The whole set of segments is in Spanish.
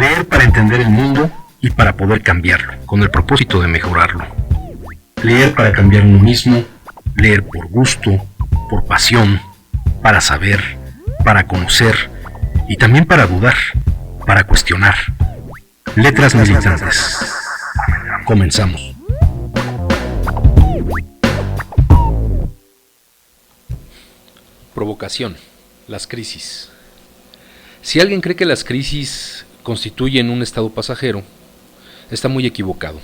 Leer para entender el mundo y para poder cambiarlo, con el propósito de mejorarlo. Leer para cambiar uno mismo, leer por gusto, por pasión, para saber, para conocer y también para dudar, para cuestionar. Letras militantes. Comenzamos. Provocación. Las crisis. Si alguien cree que las crisis constituyen un estado pasajero, está muy equivocado.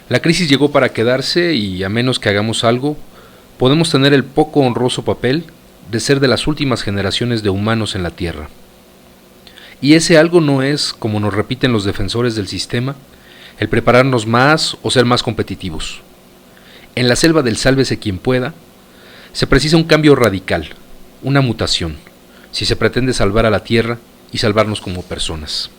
La crisis llegó para quedarse y a menos que hagamos algo, podemos tener el poco honroso papel de ser de las últimas generaciones de humanos en la Tierra. Y ese algo no es, como nos repiten los defensores del sistema, el prepararnos más o ser más competitivos. En la selva del sálvese quien pueda, se precisa un cambio radical, una mutación, si se pretende salvar a la Tierra y salvarnos como personas.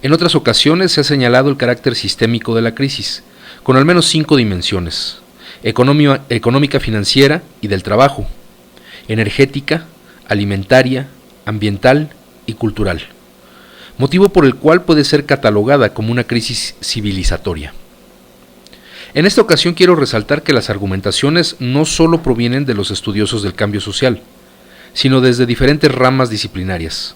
En otras ocasiones se ha señalado el carácter sistémico de la crisis, con al menos 5 dimensiones: económica, financiera y del trabajo, energética, alimentaria, ambiental y cultural, motivo por el cual puede ser catalogada como una crisis civilizatoria. En esta ocasión quiero resaltar que las argumentaciones no solo provienen de los estudiosos del cambio social, sino desde diferentes ramas disciplinarias.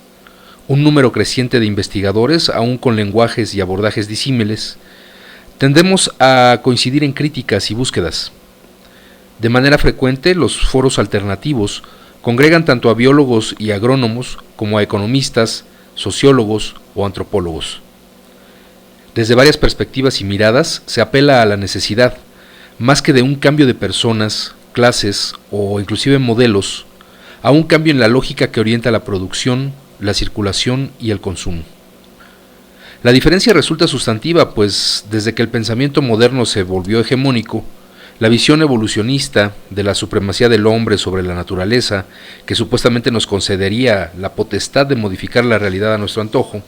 Un número creciente de investigadores, aún con lenguajes y abordajes disímiles, tendemos a coincidir en críticas y búsquedas. De manera frecuente, los foros alternativos congregan tanto a biólogos y agrónomos como a economistas, sociólogos o antropólogos. Desde varias perspectivas y miradas se apela a la necesidad, más que de un cambio de personas, clases o inclusive modelos, a un cambio en la lógica que orienta la producción, la circulación y el consumo. La diferencia resulta sustantiva, pues desde que el pensamiento moderno se volvió hegemónico, la visión evolucionista de la supremacía del hombre sobre la naturaleza, que supuestamente nos concedería la potestad de modificar la realidad a nuestro antojo,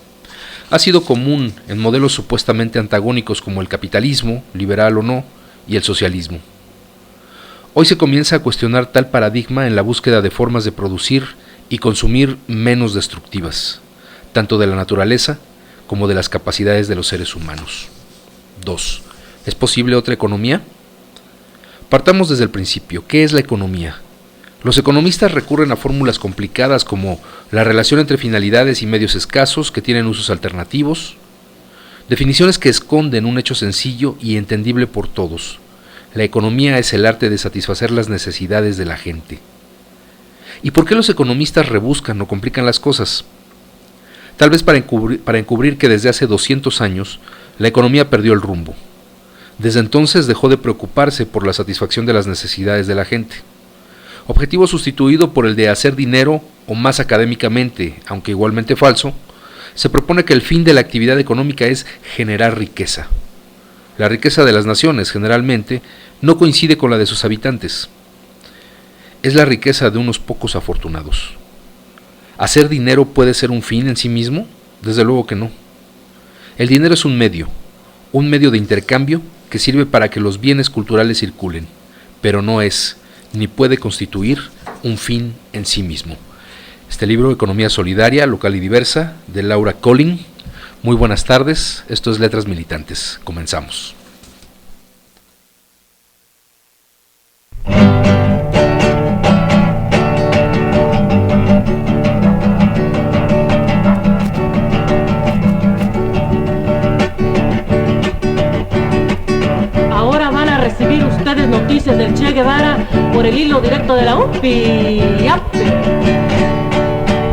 ha sido común en modelos supuestamente antagónicos como el capitalismo, liberal o no, y el socialismo. Hoy se comienza a cuestionar tal paradigma en la búsqueda de formas de producir y consumir menos destructivas, tanto de la naturaleza como de las capacidades de los seres humanos. 2. ¿Es posible otra economía? Partamos desde el principio. ¿Qué es la economía? Los economistas recurren a fórmulas complicadas como la relación entre finalidades y medios escasos que tienen usos alternativos, definiciones que esconden un hecho sencillo y entendible por todos. La economía es el arte de satisfacer las necesidades de la gente. ¿Y por qué los economistas rebuscan o complican las cosas? Tal vez para encubrir que desde hace 200 años la economía perdió el rumbo. Desde entonces dejó de preocuparse por la satisfacción de las necesidades de la gente. Objetivo sustituido por el de hacer dinero, o más académicamente, aunque igualmente falso, se propone que el fin de la actividad económica es generar riqueza. La riqueza de las naciones, generalmente, no coincide con la de sus habitantes. Es la riqueza de unos pocos afortunados. ¿Hacer dinero puede ser un fin en sí mismo? Desde luego que no. El dinero es un medio de intercambio que sirve para que los bienes culturales circulen, pero no es, ni puede constituir, un fin en sí mismo. Este libro, Economía Solidaria, Local y Diversa, de Laura Collin. Muy buenas tardes, esto es Letras Militantes. Comenzamos. Noticias del Che Guevara por el hilo directo de la UPI.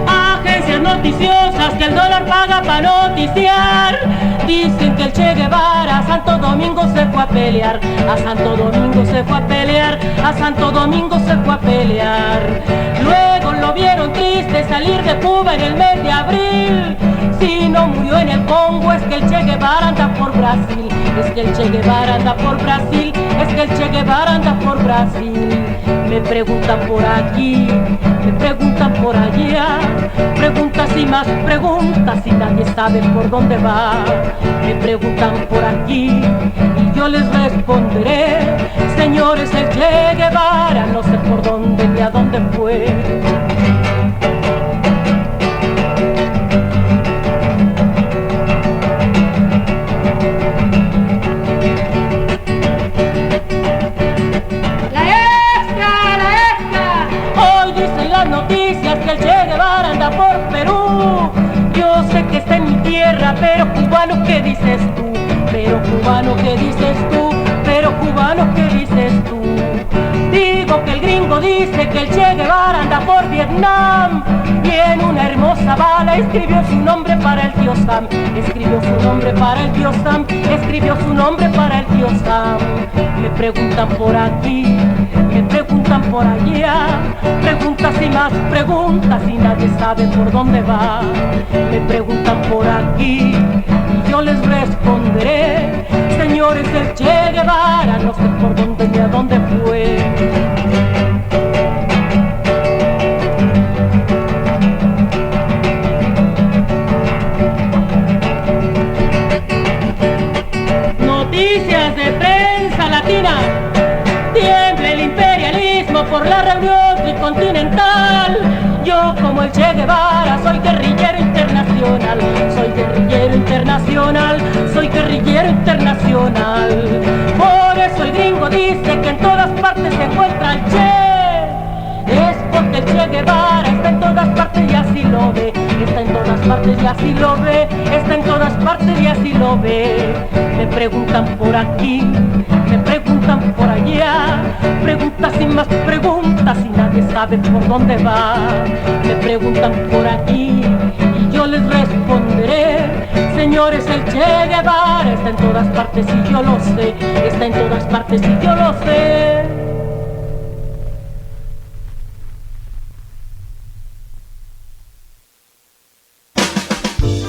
Agencias noticiosas que el dólar paga para noticiar dicen que el Che Guevara a Santo Domingo se fue a pelear, a Santo Domingo se fue a pelear, a Santo Domingo se fue a pelear. Luego lo vieron triste salir de Cuba en el mes de abril. Si no murió en el Congo es que el Che Guevara anda por Brasil, es que el Che Guevara anda por Brasil, es que el Che Guevara anda por Brasil. Me preguntan por aquí, me preguntan por allá, preguntas y más preguntas y nadie sabe por dónde va. Me preguntan por aquí y yo les responderé: señores, el Che Guevara no sé por dónde ni a dónde fue. cubano, ¿qué dices tú? Digo que el gringo dice que el Che Guevara anda por Vietnam y en una hermosa bala escribió su nombre para el tío Sam. Escribió su nombre para el tío Sam, escribió su nombre para el tío Sam. Me preguntan por aquí, me preguntan por allá, preguntas y más preguntas y nadie sabe por dónde va. Me preguntan por aquí y yo les responderé, señores, el Che Guevara no sé por dónde ni a dónde fue. Noticias de prensa latina. Tiembla el imperialismo por la reunión tricontinental. Yo como el Che Guevara soy guerrillero internacional. Soy guerrillero internacional. Soy guerrillero internacional. Por eso el gringo dice que en todas partes se encuentra el Che. Es porque el Che Guevara está en todas partes y así lo ve. Está en todas partes y así lo ve. Está en todas partes y así lo ve. Me preguntan por aquí, me preguntan por allá, preguntas y más preguntas y nadie sabe por dónde va. Me preguntan por aquí y yo les responderé, señores, el Che Guevara está en todas partes y yo lo sé. Está en todas partes y yo lo sé.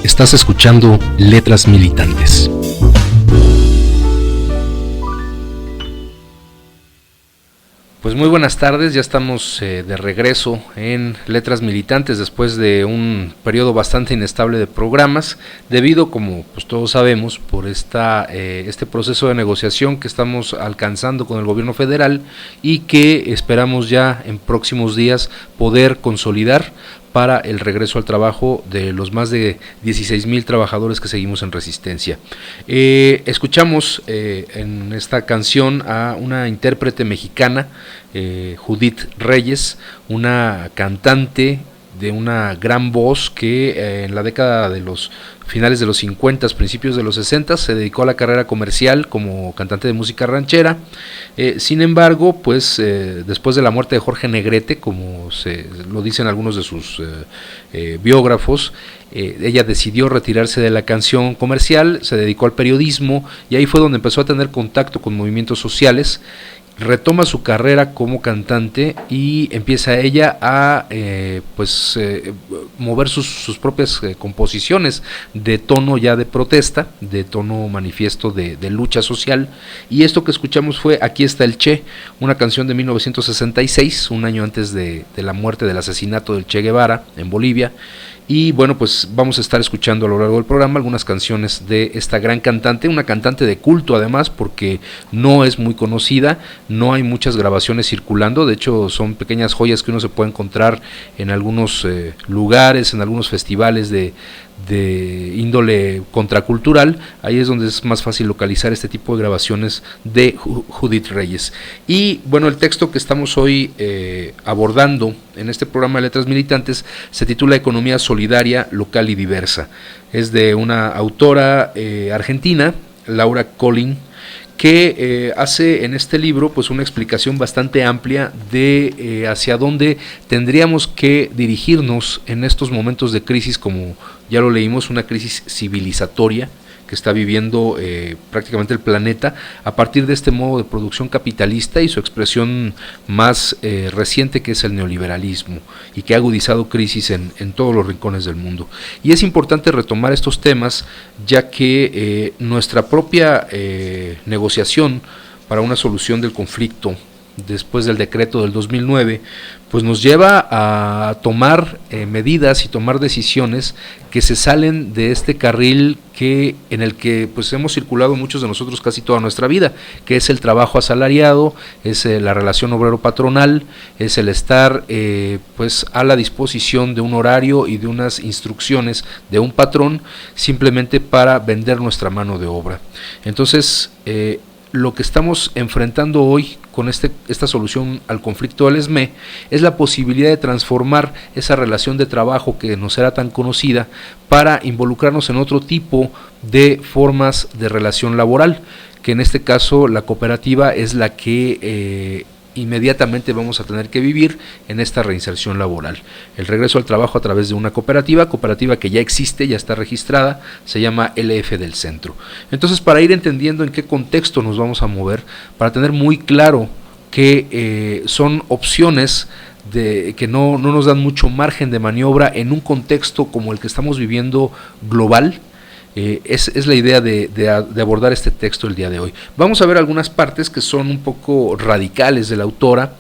Estás escuchando Letras Militantes. Pues muy buenas tardes, ya estamos de regreso en Letras Militantes después de un periodo bastante inestable de programas, debido, como pues todos sabemos, por este proceso de negociación que estamos alcanzando con el gobierno federal y que esperamos ya en próximos días poder consolidar para el regreso al trabajo de los más de 16,000 trabajadores que seguimos en resistencia. Escuchamos en esta canción a una intérprete mexicana, Judith Reyes, una cantante de una gran voz que en la década de los finales de los 50, principios de los 60 se dedicó a la carrera comercial como cantante de música ranchera. Sin embargo, pues después de la muerte de Jorge Negrete, como lo dicen algunos de sus biógrafos, ella decidió retirarse de la canción comercial, se dedicó al periodismo y ahí fue donde empezó a tener contacto con movimientos sociales. Retoma su carrera como cantante y empieza ella a mover sus propias composiciones de tono ya de protesta, de tono manifiesto de lucha social, y esto que escuchamos fue Aquí está el Che, una canción de 1966, un año antes de la muerte, del asesinato del Che Guevara en Bolivia. Y bueno, pues vamos a estar escuchando a lo largo del programa algunas canciones de esta gran cantante, una cantante de culto además, porque no es muy conocida, no hay muchas grabaciones circulando, de hecho son pequeñas joyas que uno se puede encontrar en algunos lugares, en algunos festivales de índole contracultural. Ahí es donde es más fácil localizar este tipo de grabaciones de Judith Reyes. Y bueno, el texto que estamos hoy abordando en este programa de Letras Militantes se titula Economía Solidaria, Local y Diversa. Es de una autora argentina, Laura Collin, que hace en este libro pues una explicación bastante amplia de hacia dónde tendríamos que dirigirnos en estos momentos de crisis, como ya lo leímos, una crisis civilizatoria que está viviendo prácticamente el planeta a partir de este modo de producción capitalista y su expresión más reciente, que es el neoliberalismo, y que ha agudizado crisis en todos los rincones del mundo. Y es importante retomar estos temas, ya que nuestra propia negociación para una solución del conflicto después del decreto del 2009, pues nos lleva a tomar medidas y tomar decisiones que se salen de este carril en el que pues hemos circulado muchos de nosotros casi toda nuestra vida, que es el trabajo asalariado, es la relación obrero-patronal, es el estar pues a la disposición de un horario y de unas instrucciones de un patrón simplemente para vender nuestra mano de obra. Entonces, lo que estamos enfrentando hoy con esta solución al conflicto del ESME es la posibilidad de transformar esa relación de trabajo que nos era tan conocida para involucrarnos en otro tipo de formas de relación laboral, que en este caso la cooperativa es la que inmediatamente vamos a tener que vivir en esta reinserción laboral. El regreso al trabajo a través de una cooperativa que ya existe, ya está registrada, se llama LF del Centro. Entonces, para ir entendiendo en qué contexto nos vamos a mover, para tener muy claro que son opciones que no nos dan mucho margen de maniobra en un contexto como el que estamos viviendo global, es la idea de abordar este texto el día de hoy. Vamos a ver algunas partes que son un poco radicales de la autora.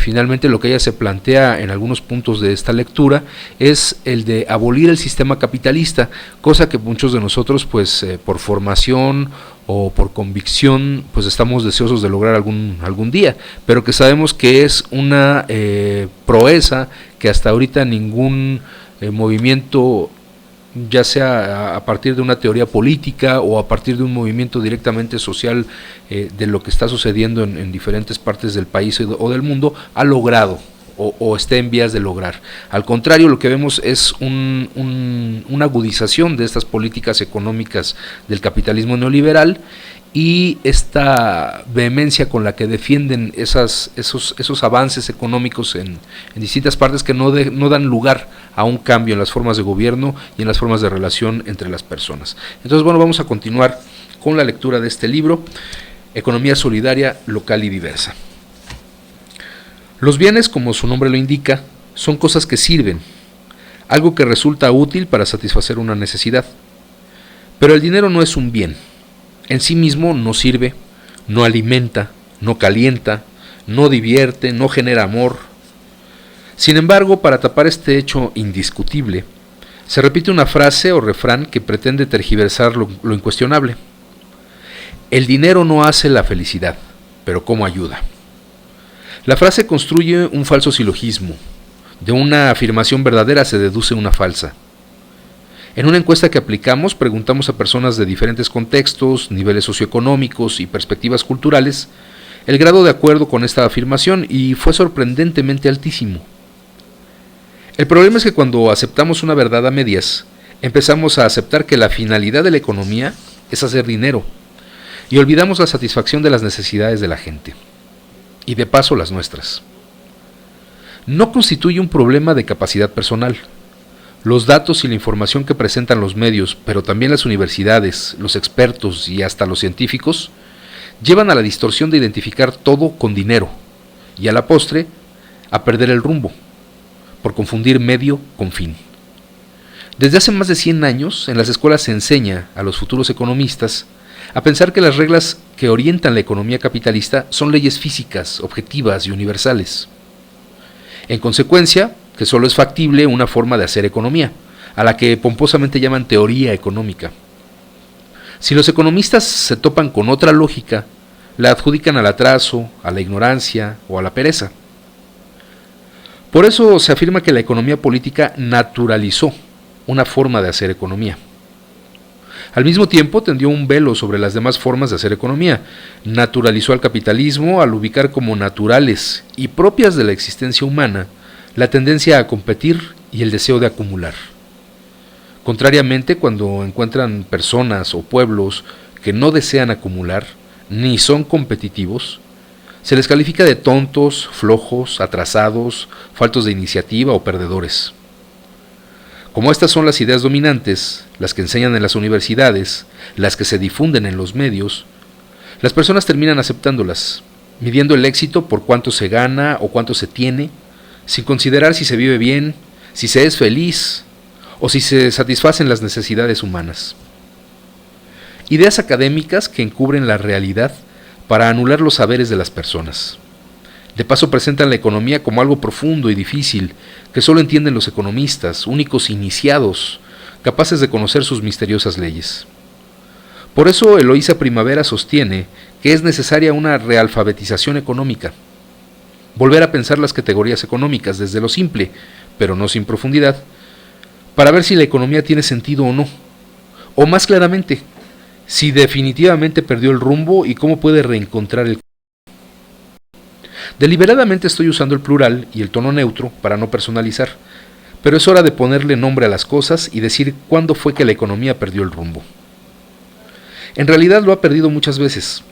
Finalmente lo que ella se plantea en algunos puntos de esta lectura es el de abolir el sistema capitalista, cosa que muchos de nosotros pues por formación o por convicción pues estamos deseosos de lograr algún día, pero que sabemos que es una proeza que hasta ahorita ningún movimiento, ya sea a partir de una teoría política o a partir de un movimiento directamente social de lo que está sucediendo en diferentes partes del país o del mundo, ha logrado o esté en vías de lograr. Al contrario, lo que vemos es una agudización de estas políticas económicas del capitalismo neoliberal y esta vehemencia con la que defienden esos avances económicos en distintas partes que no dan lugar a un cambio en las formas de gobierno y en las formas de relación entre las personas. Entonces, bueno, vamos a continuar con la lectura de este libro, Economía Solidaria, Local y Diversa. Los bienes, como su nombre lo indica, son cosas que sirven, algo que resulta útil para satisfacer una necesidad. Pero el dinero no es un bien. En sí mismo no sirve, no alimenta, no calienta, no divierte, no genera amor. Sin embargo, para tapar este hecho indiscutible, se repite una frase o refrán que pretende tergiversar lo incuestionable. El dinero no hace la felicidad, pero ¿cómo ayuda? La frase construye un falso silogismo. De una afirmación verdadera se deduce una falsa. En una encuesta que aplicamos, preguntamos a personas de diferentes contextos, niveles socioeconómicos y perspectivas culturales el grado de acuerdo con esta afirmación y fue sorprendentemente altísimo. El problema es que cuando aceptamos una verdad a medias, empezamos a aceptar que la finalidad de la economía es hacer dinero y olvidamos la satisfacción de las necesidades de la gente y de paso las nuestras. No constituye un problema de capacidad personal. Los datos y la información que presentan los medios, pero también las universidades, los expertos y hasta los científicos, llevan a la distorsión de identificar todo con dinero y a la postre a perder el rumbo, por confundir medio con fin. Desde hace más de 100 años, en las escuelas se enseña a los futuros economistas a pensar que las reglas que orientan la economía capitalista son leyes físicas, objetivas y universales. En consecuencia, que solo es factible una forma de hacer economía, a la que pomposamente llaman teoría económica. Si los economistas se topan con otra lógica, la adjudican al atraso, a la ignorancia o a la pereza. Por eso se afirma que la economía política naturalizó una forma de hacer economía. Al mismo tiempo tendió un velo sobre las demás formas de hacer economía, naturalizó al capitalismo al ubicar como naturales y propias de la existencia humana la tendencia a competir y el deseo de acumular. Contrariamente, cuando encuentran personas o pueblos que no desean acumular ni son competitivos, se les califica de tontos, flojos, atrasados, faltos de iniciativa o perdedores. Como estas son las ideas dominantes, las que enseñan en las universidades, las que se difunden en los medios, las personas terminan aceptándolas, midiendo el éxito por cuánto se gana o cuánto se tiene, sin considerar si se vive bien, si se es feliz o si se satisfacen las necesidades humanas. Ideas académicas que encubren la realidad para anular los saberes de las personas. De paso presentan la economía como algo profundo y difícil que solo entienden los economistas, únicos iniciados, capaces de conocer sus misteriosas leyes. Por eso Eloísa Primavera sostiene que es necesaria una realfabetización económica. Volver a pensar las categorías económicas desde lo simple, pero no sin profundidad, para ver si la economía tiene sentido o no, o más claramente, si definitivamente perdió el rumbo y cómo puede reencontrar el. Deliberadamente estoy usando el plural y el tono neutro para no personalizar, pero es hora de ponerle nombre a las cosas y decir cuándo fue que la economía perdió el rumbo. En realidad lo ha perdido muchas veces,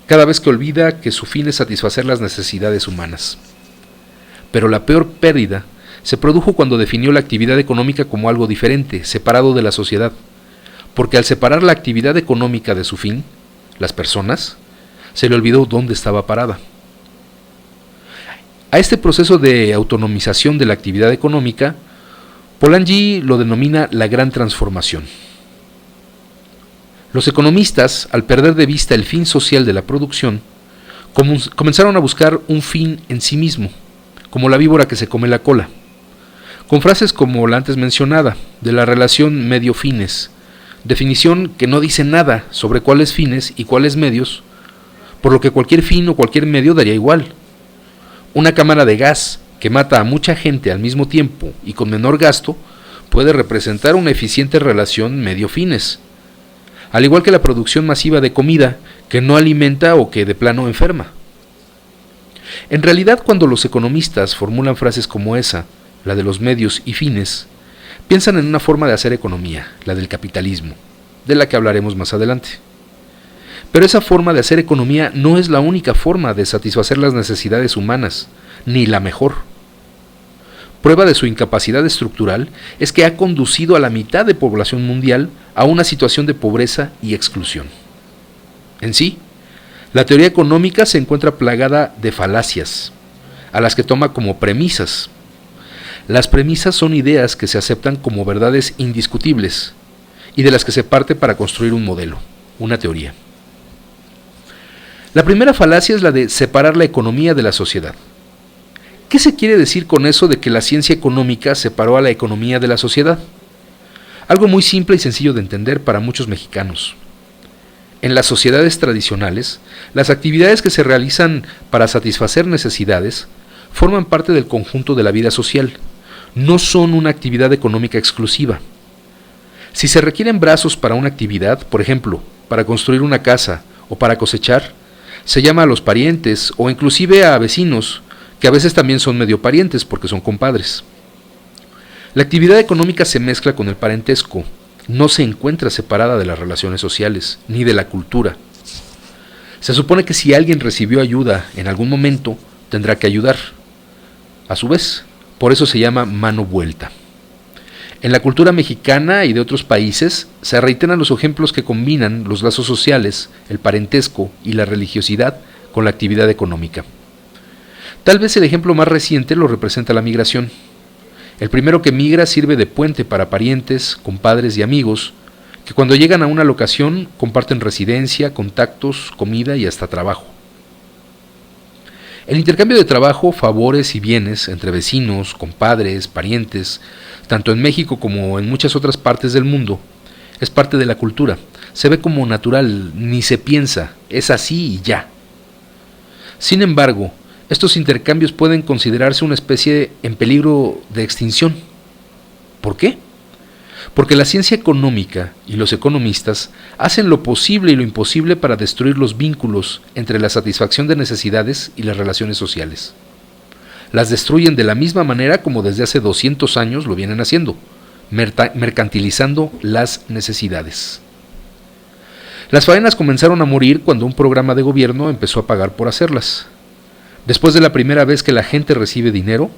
cada vez que olvida que su fin es satisfacer las necesidades humanas. Pero la peor pérdida se produjo cuando definió la actividad económica como algo diferente, separado de la sociedad, porque al separar la actividad económica de su fin, las personas, se le olvidó dónde estaba parada. A este proceso de autonomización de la actividad económica, Polanyi lo denomina la gran transformación. Los economistas, al perder de vista el fin social de la producción, comenzaron a buscar un fin en sí mismo, como la víbora que se come la cola, con frases como la antes mencionada, de la relación medio-fines, definición que no dice nada sobre cuáles fines y cuáles medios, por lo que cualquier fin o cualquier medio daría igual. Una cámara de gas que mata a mucha gente al mismo tiempo y con menor gasto puede representar una eficiente relación medio-fines, al igual que la producción masiva de comida que no alimenta o que de plano enferma. En realidad, cuando los economistas formulan frases como esa, la de los medios y fines, piensan en una forma de hacer economía, la del capitalismo, de la que hablaremos más adelante. Pero esa forma de hacer economía no es la única forma de satisfacer las necesidades humanas, ni la mejor. Prueba de su incapacidad estructural es que ha conducido a la mitad de población mundial a una situación de pobreza y exclusión. En sí, la teoría económica se encuentra plagada de falacias, a las que toma como premisas. Las premisas son ideas que se aceptan como verdades indiscutibles y de las que se parte para construir un modelo, una teoría. La primera falacia es la de separar la economía de la sociedad. ¿Qué se quiere decir con eso de que la ciencia económica separó a la economía de la sociedad? Algo muy simple y sencillo de entender para muchos mexicanos. En las sociedades tradicionales, las actividades que se realizan para satisfacer necesidades forman parte del conjunto de la vida social, no son una actividad económica exclusiva. Si se requieren brazos para una actividad, por ejemplo, para construir una casa o para cosechar, se llama a los parientes o inclusive a vecinos, que a veces también son medio parientes porque son compadres. La actividad económica se mezcla con el parentesco, no se encuentra separada de las relaciones sociales, ni de la cultura. Se supone que si alguien recibió ayuda en algún momento, tendrá que ayudar. A su vez, por eso se llama mano vuelta. En la cultura mexicana y de otros países se reiteran los ejemplos que combinan los lazos sociales, el parentesco y la religiosidad con la actividad económica. Tal vez el ejemplo más reciente lo representa la migración. El primero que migra sirve de puente para parientes, compadres y amigos, que cuando llegan a una locación comparten residencia, contactos, comida y hasta trabajo. El intercambio de trabajo, favores y bienes entre vecinos, compadres, parientes, tanto en México como en muchas otras partes del mundo, es parte de la cultura. Se ve como natural, ni se piensa, es así y ya. Sin embargo, estos intercambios pueden considerarse una especie en peligro de extinción. ¿Por qué? Porque la ciencia económica y los economistas hacen lo posible y lo imposible para destruir los vínculos entre la satisfacción de necesidades y las relaciones sociales. Las destruyen de la misma manera como desde hace 200 años lo vienen haciendo, mercantilizando las necesidades. Las faenas comenzaron a morir cuando un programa de gobierno empezó a pagar por hacerlas. Después de la primera vez que la gente recibe dinero,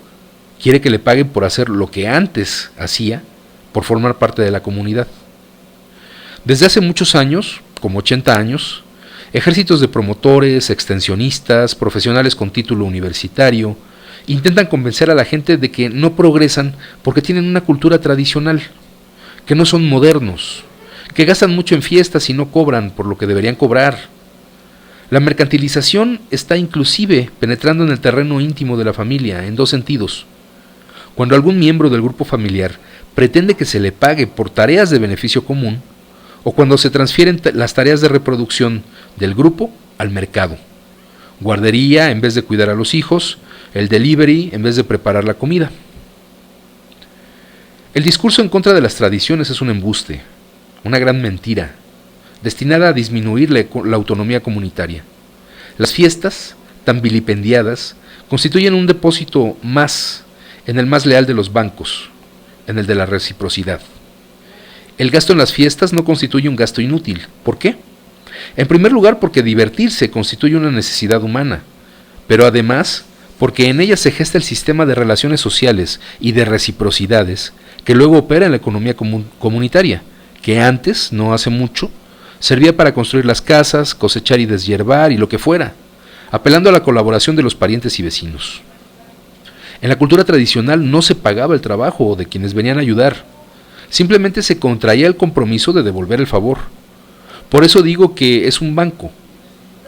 quiere que le paguen por hacer lo que antes hacía, por formar parte de la comunidad. Desde hace muchos años, como 80 años, ejércitos de promotores, extensionistas, profesionales con título universitario, intentan convencer a la gente de que no progresan porque tienen una cultura tradicional, que no son modernos, que gastan mucho en fiestas y no cobran por lo que deberían cobrar. La mercantilización está inclusive penetrando en el terreno íntimo de la familia en dos sentidos. Cuando algún miembro del grupo familiar pretende que se le pague por tareas de beneficio común, o cuando se transfieren las tareas de reproducción del grupo al mercado. Guardería en vez de cuidar a los hijos, el delivery en vez de preparar la comida. El discurso en contra de las tradiciones es un embuste, una gran mentira, destinada a disminuir la autonomía comunitaria. Las fiestas, tan vilipendiadas, constituyen un depósito más en el más leal de los bancos, en el de la reciprocidad. El gasto en las fiestas no constituye un gasto inútil. ¿Por qué? En primer lugar, porque divertirse constituye una necesidad humana, pero además porque en ella se gesta el sistema de relaciones sociales y de reciprocidades que luego opera en la economía comunitaria, que antes, no hace mucho, servía para construir las casas, cosechar y deshiervar y lo que fuera, apelando a la colaboración de los parientes y vecinos. En la cultura tradicional no se pagaba el trabajo de quienes venían a ayudar, simplemente se contraía el compromiso de devolver el favor. Por eso digo que es un banco.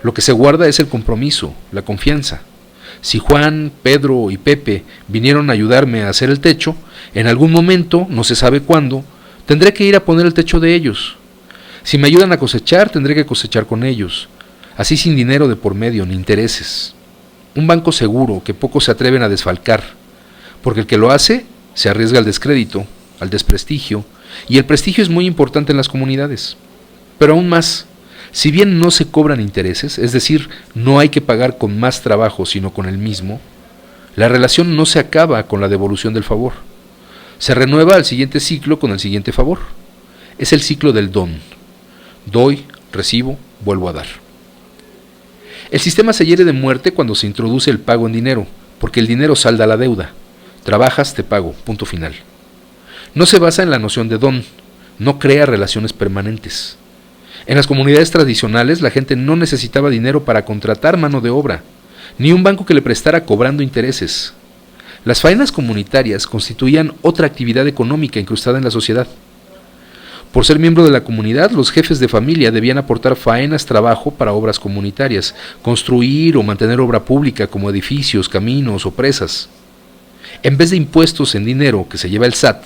Lo que se guarda es el compromiso, la confianza. Si Juan, Pedro y Pepe vinieron a ayudarme a hacer el techo, en algún momento, no se sabe cuándo, tendré que ir a poner el techo de ellos. Si me ayudan a cosechar, tendré que cosechar con ellos, así sin dinero de por medio ni intereses. Un banco seguro que pocos se atreven a desfalcar, porque el que lo hace se arriesga al descrédito, al desprestigio, y el prestigio es muy importante en las comunidades. Pero aún más, si bien no se cobran intereses, es decir, no hay que pagar con más trabajo sino con el mismo, la relación no se acaba con la devolución del favor. Se renueva al siguiente ciclo con el siguiente favor. Es el ciclo del don. Doy, recibo, vuelvo a dar. El sistema se hiere de muerte cuando se introduce el pago en dinero, porque el dinero salda la deuda. Trabajas, te pago, punto final. No se basa en la noción de don, no crea relaciones permanentes. En las comunidades tradicionales la gente no necesitaba dinero para contratar mano de obra, ni un banco que le prestara cobrando intereses. Las faenas comunitarias constituían otra actividad económica incrustada en la sociedad. Por ser miembro de la comunidad, los jefes de familia debían aportar faenas, trabajo para obras comunitarias, construir o mantener obra pública como edificios, caminos o presas. En vez de impuestos en dinero que se lleva el SAT,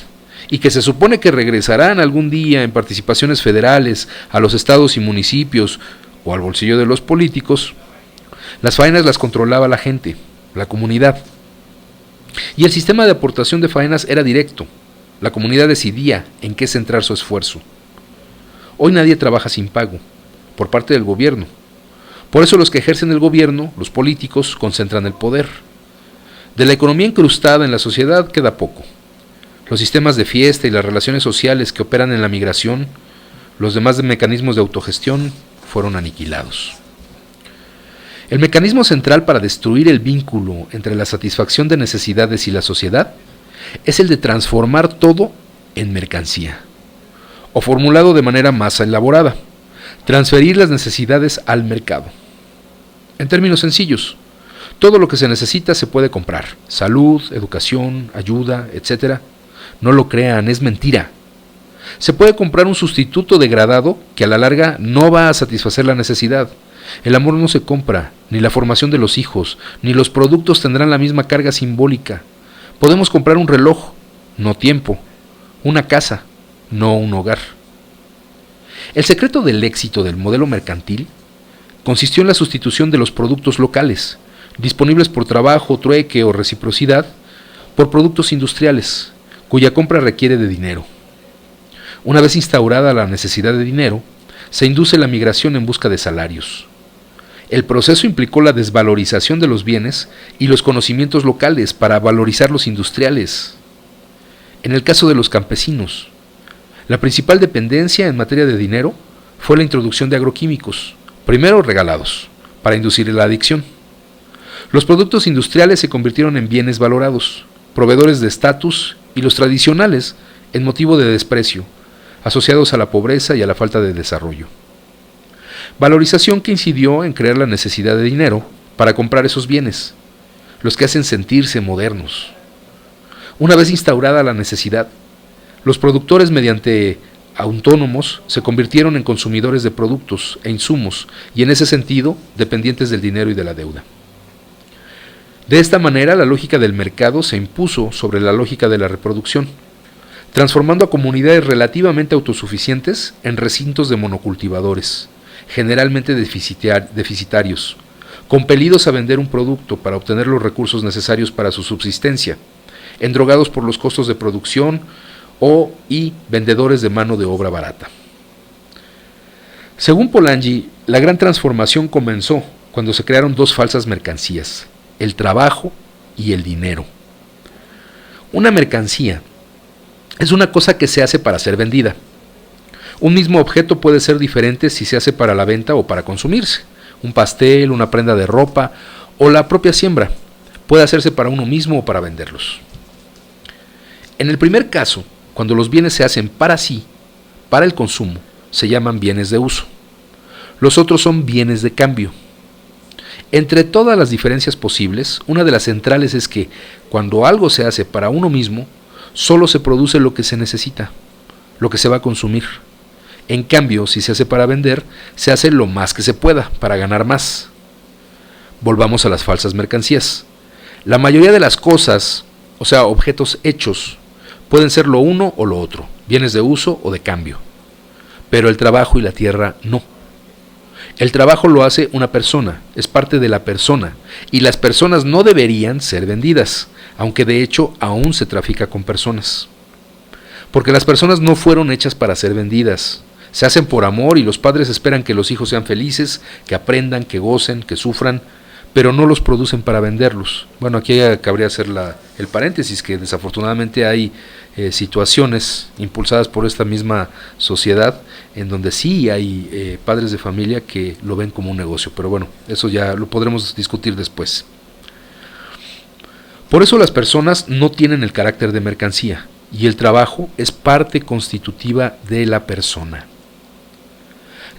y que se supone que regresarán algún día en participaciones federales a los estados y municipios o al bolsillo de los políticos, las faenas las controlaba la gente, la comunidad. Y el sistema de aportación de faenas era directo. La comunidad decidía en qué centrar su esfuerzo. Hoy nadie trabaja sin pago, por parte del gobierno. Por eso los que ejercen el gobierno, los políticos, concentran el poder. De la economía incrustada en la sociedad queda poco. Los sistemas de fiesta y las relaciones sociales que operan en la migración, los demás mecanismos de autogestión, fueron aniquilados. El mecanismo central para destruir el vínculo entre la satisfacción de necesidades y la sociedad es el de transformar todo en mercancía, o formulado de manera más elaborada, transferir las necesidades al mercado. En términos sencillos, todo lo que se necesita se puede comprar: salud, educación, ayuda, etc. No lo crean, es mentira. Se puede comprar un sustituto degradado que a la larga no va a satisfacer la necesidad. El amor no se compra, ni la formación de los hijos, ni los productos tendrán la misma carga simbólica. Podemos comprar un reloj, no tiempo, una casa, no un hogar. El secreto del éxito del modelo mercantil consistió en la sustitución de los productos locales, disponibles por trabajo, trueque o reciprocidad, por productos industriales, cuya compra requiere de dinero. Una vez instaurada la necesidad de dinero, se induce la migración en busca de salarios. El proceso implicó la desvalorización de los bienes y los conocimientos locales para valorizar los industriales. En el caso de los campesinos, la principal dependencia en materia de dinero fue la introducción de agroquímicos, primero regalados, para inducir la adicción. Los productos industriales se convirtieron en bienes valorados, proveedores de estatus, y los tradicionales en motivo de desprecio, asociados a la pobreza y a la falta de desarrollo. Valorización que incidió en crear la necesidad de dinero para comprar esos bienes, los que hacen sentirse modernos. Una vez instaurada la necesidad, los productores mediante autónomos se convirtieron en consumidores de productos e insumos y en ese sentido dependientes del dinero y de la deuda. De esta manera la lógica del mercado se impuso sobre la lógica de la reproducción, transformando a comunidades relativamente autosuficientes en recintos de monocultivadores, generalmente deficitarios, compelidos a vender un producto para obtener los recursos necesarios para su subsistencia, endrogados por los costos de producción y vendedores de mano de obra barata. Según Polanyi, la gran transformación comenzó cuando se crearon dos falsas mercancías: el trabajo y el dinero. Una mercancía es una cosa que se hace para ser vendida. Un mismo objeto puede ser diferente si se hace para la venta o para consumirse. Un pastel, una prenda de ropa o la propia siembra puede hacerse para uno mismo o para venderlos. En el primer caso, cuando los bienes se hacen para sí, para el consumo, se llaman bienes de uso. Los otros son bienes de cambio. Entre todas las diferencias posibles, una de las centrales es que cuando algo se hace para uno mismo, solo se produce lo que se necesita, lo que se va a consumir. En cambio, si se hace para vender, se hace lo más que se pueda, para ganar más. Volvamos a las falsas mercancías. La mayoría de las cosas, o sea, objetos hechos, pueden ser lo uno o lo otro, bienes de uso o de cambio. Pero el trabajo y la tierra no. El trabajo lo hace una persona, es parte de la persona, y las personas no deberían ser vendidas, aunque de hecho aún se trafica con personas. Porque las personas no fueron hechas para ser vendidas, se hacen por amor y los padres esperan que los hijos sean felices, que aprendan, que gocen, que sufran, pero no los producen para venderlos. Bueno, aquí cabría hacer el paréntesis, que desafortunadamente hay situaciones impulsadas por esta misma sociedad en donde sí hay padres de familia que lo ven como un negocio, pero bueno, eso ya lo podremos discutir después. Por eso las personas no tienen el carácter de mercancía y el trabajo es parte constitutiva de la persona.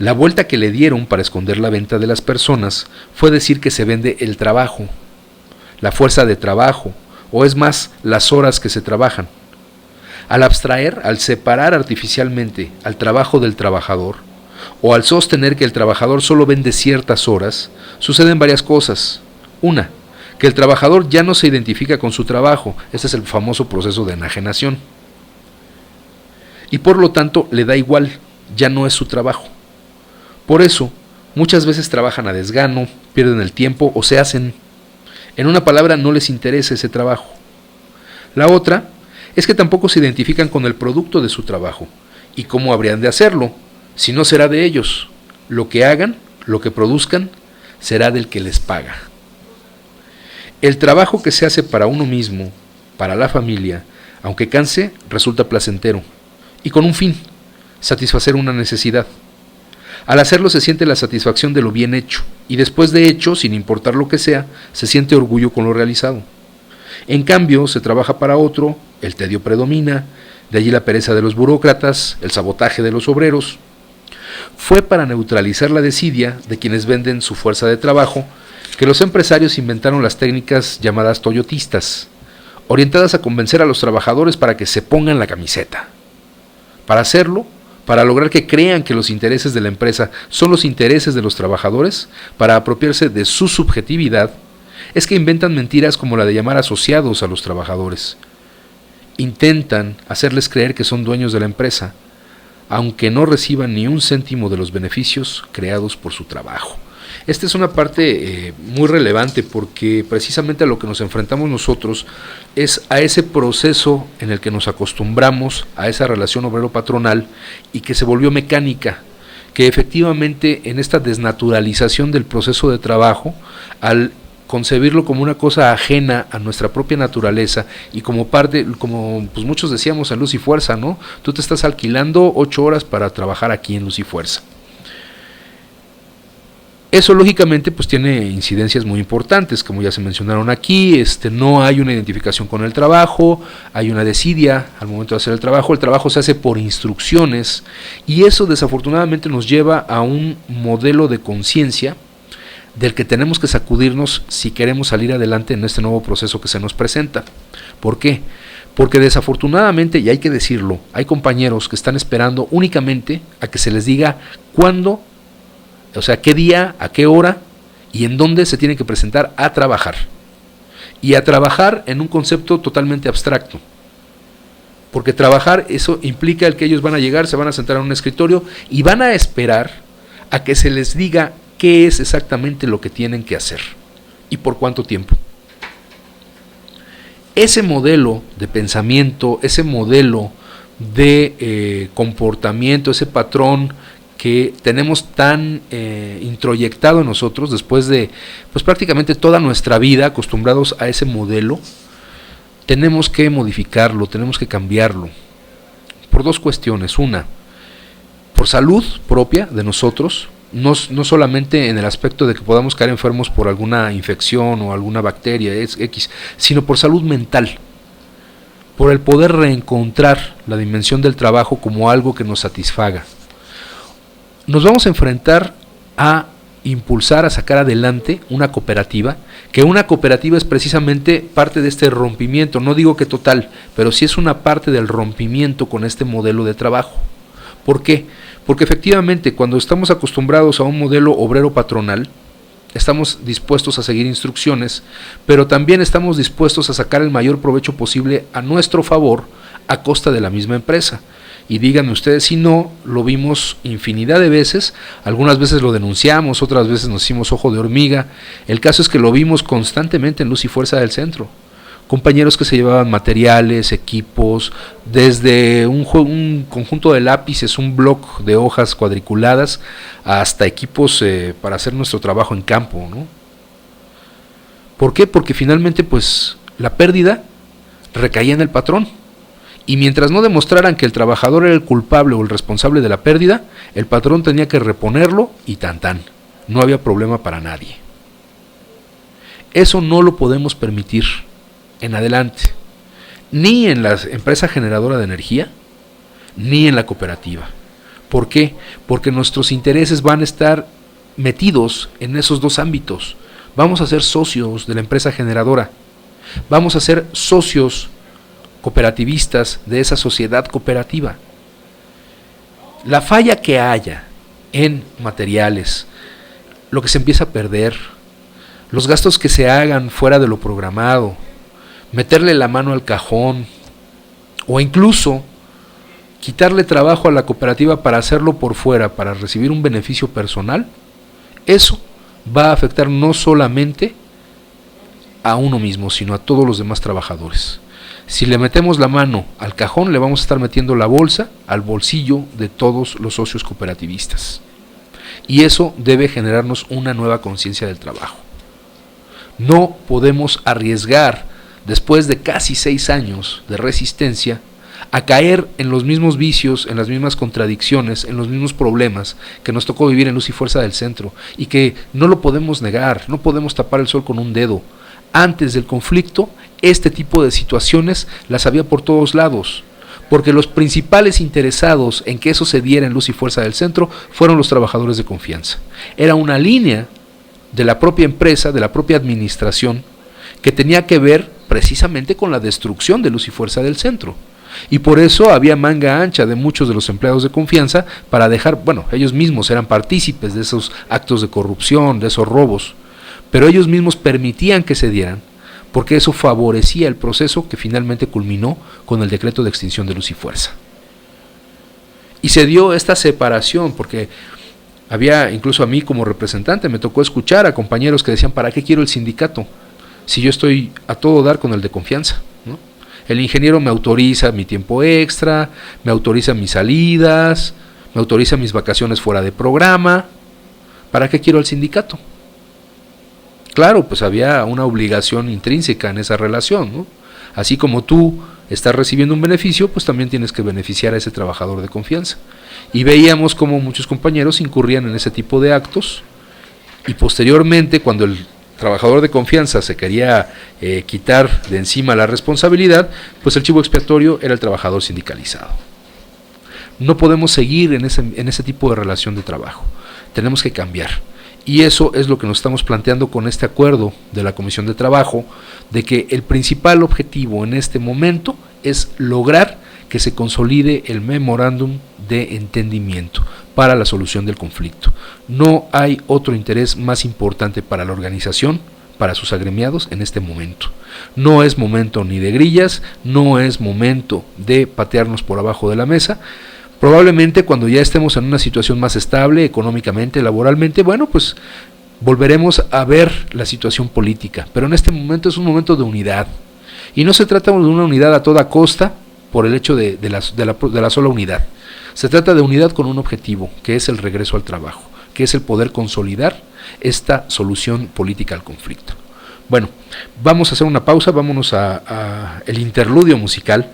La vuelta que le dieron para esconder la venta de las personas fue decir que se vende el trabajo, la fuerza de trabajo, o es más, las horas que se trabajan. Al abstraer, al separar artificialmente al trabajo del trabajador, o al sostener que el trabajador solo vende ciertas horas, suceden varias cosas. Una, que el trabajador ya no se identifica con su trabajo, este es el famoso proceso de enajenación, y por lo tanto le da igual, ya no es su trabajo. Por eso, muchas veces trabajan a desgano, pierden el tiempo o se hacen. En una palabra, no les interesa ese trabajo. La otra es que tampoco se identifican con el producto de su trabajo. ¿Y cómo habrían de hacerlo? Si no será de ellos. Lo que hagan, lo que produzcan, será del que les paga. El trabajo que se hace para uno mismo, para la familia, aunque canse, resulta placentero. Y con un fin, satisfacer una necesidad. Al hacerlo se siente la satisfacción de lo bien hecho, y después de hecho, sin importar lo que sea, se siente orgullo con lo realizado. En cambio, se trabaja para otro, el tedio predomina, de allí la pereza de los burócratas, el sabotaje de los obreros. Fue para neutralizar la desidia de quienes venden su fuerza de trabajo que los empresarios inventaron las técnicas llamadas toyotistas, orientadas a convencer a los trabajadores para que se pongan la camiseta. Para hacerlo, para lograr que crean que los intereses de la empresa son los intereses de los trabajadores, para apropiarse de su subjetividad, es que inventan mentiras como la de llamar asociados a los trabajadores. Intentan hacerles creer que son dueños de la empresa, aunque no reciban ni un céntimo de los beneficios creados por su trabajo. Esta es una parte muy relevante porque precisamente a lo que nos enfrentamos nosotros es a ese proceso en el que nos acostumbramos a esa relación obrero-patronal y que se volvió mecánica, que efectivamente en esta desnaturalización del proceso de trabajo, al concebirlo como una cosa ajena a nuestra propia naturaleza y como parte, como pues muchos decíamos en Luz y Fuerza, ¿no? Tú te estás alquilando 8 horas para trabajar aquí en Luz y Fuerza. Eso lógicamente pues tiene incidencias muy importantes, como ya se mencionaron aquí. No hay una identificación con el trabajo, hay una desidia al momento de hacer el trabajo se hace por instrucciones y eso desafortunadamente nos lleva a un modelo de conciencia del que tenemos que sacudirnos si queremos salir adelante en este nuevo proceso que se nos presenta. ¿Por qué? Porque desafortunadamente, y hay que decirlo, hay compañeros que están esperando únicamente a que se les diga cuándo, o sea, qué día, a qué hora y en dónde se tienen que presentar a trabajar. Y a trabajar en un concepto totalmente abstracto. Porque trabajar, eso implica el que ellos van a llegar, se van a sentar en un escritorio y van a esperar a que se les diga qué es exactamente lo que tienen que hacer y por cuánto tiempo. Ese modelo de pensamiento, ese modelo de comportamiento, ese patrón que tenemos tan introyectado en nosotros después de pues prácticamente toda nuestra vida acostumbrados a ese modelo, tenemos que modificarlo, tenemos que cambiarlo por dos cuestiones. Una, por salud propia de nosotros, no solamente en el aspecto de que podamos caer enfermos por alguna infección o alguna bacteria X, sino por salud mental, por el poder reencontrar la dimensión del trabajo como algo que nos satisfaga. Nos vamos a enfrentar a impulsar, a sacar adelante una cooperativa, que una cooperativa es precisamente parte de este rompimiento, no digo que total, pero sí es una parte del rompimiento con este modelo de trabajo. ¿Por qué? Porque efectivamente cuando estamos acostumbrados a un modelo obrero patronal, estamos dispuestos a seguir instrucciones, pero también estamos dispuestos a sacar el mayor provecho posible a nuestro favor a costa de la misma empresa. Y díganme ustedes si no, lo vimos infinidad de veces, algunas veces lo denunciamos, otras veces nos hicimos ojo de hormiga. El caso es que lo vimos constantemente en Luz y Fuerza del Centro. Compañeros que se llevaban materiales, equipos, desde un conjunto de lápices, un bloc de hojas cuadriculadas, hasta equipos para hacer nuestro trabajo en campo, ¿no? ¿Por qué? Porque finalmente pues la pérdida recaía en el patrón. Y mientras no demostraran que el trabajador era el culpable o el responsable de la pérdida, el patrón tenía que reponerlo y tan tan. No había problema para nadie. Eso no lo podemos permitir en adelante, ni en la empresa generadora de energía, ni en la cooperativa. ¿Por qué? Porque nuestros intereses van a estar metidos en esos dos ámbitos. Vamos a ser socios de la empresa generadora, vamos a ser socios cooperativistas de esa sociedad cooperativa. La falla que haya en materiales, lo que se empieza a perder, los gastos que se hagan fuera de lo programado, meterle la mano al cajón o incluso quitarle trabajo a la cooperativa para hacerlo por fuera, para recibir un beneficio personal, eso va a afectar no solamente a uno mismo, sino a todos los demás trabajadores. Si le metemos la mano al cajón, le vamos a estar metiendo la bolsa al bolsillo de todos los socios cooperativistas. Y eso debe generarnos una nueva conciencia del trabajo. No podemos arriesgar, después de casi 6 años de resistencia, a caer en los mismos vicios, en las mismas contradicciones, en los mismos problemas que nos tocó vivir en Luz y Fuerza del Centro, y que no lo podemos negar, no podemos tapar el sol con un dedo. Antes del conflicto, este tipo de situaciones las había por todos lados, porque los principales interesados en que eso se diera en Luz y Fuerza del Centro fueron los trabajadores de confianza. Era una línea de la propia empresa, de la propia administración, que tenía que ver precisamente con la destrucción de Luz y Fuerza del Centro. Y por eso había manga ancha de muchos de los empleados de confianza para dejar, bueno, ellos mismos eran partícipes de esos actos de corrupción, de esos robos, pero ellos mismos permitían que se dieran, porque eso favorecía el proceso que finalmente culminó con el decreto de extinción de Luz y Fuerza. Y se dio esta separación, porque había, incluso a mí como representante, me tocó escuchar a compañeros que decían, ¿para qué quiero el sindicato si yo estoy a todo dar con el de confianza, ¿no? El ingeniero me autoriza mi tiempo extra, me autoriza mis salidas, me autoriza mis vacaciones fuera de programa, ¿para qué quiero el sindicato? Claro, pues había una obligación intrínseca en esa relación, ¿no? Así como tú estás recibiendo un beneficio, pues también tienes que beneficiar a ese trabajador de confianza. Y veíamos como muchos compañeros incurrían en ese tipo de actos, y posteriormente, cuando el trabajador de confianza se quería quitar de encima la responsabilidad, pues el chivo expiatorio era el trabajador sindicalizado. No podemos seguir en ese tipo de relación de trabajo, tenemos que cambiar. Y eso es lo que nos estamos planteando con este acuerdo de la Comisión de Trabajo, de que el principal objetivo en este momento es lograr que se consolide el memorándum de entendimiento para la solución del conflicto. No hay otro interés más importante para la organización, para sus agremiados en este momento. No es momento ni de grillas, no es momento de patearnos por abajo de la mesa. Probablemente cuando ya estemos en una situación más estable económicamente, laboralmente, bueno, pues volveremos a ver la situación política, pero en este momento es un momento de unidad, y no se trata de una unidad a toda costa por el hecho de la sola unidad. Se trata de unidad con un objetivo, que es el regreso al trabajo, que es el poder consolidar esta solución política al conflicto. Bueno, vamos a hacer una pausa, vámonos a el interludio musical.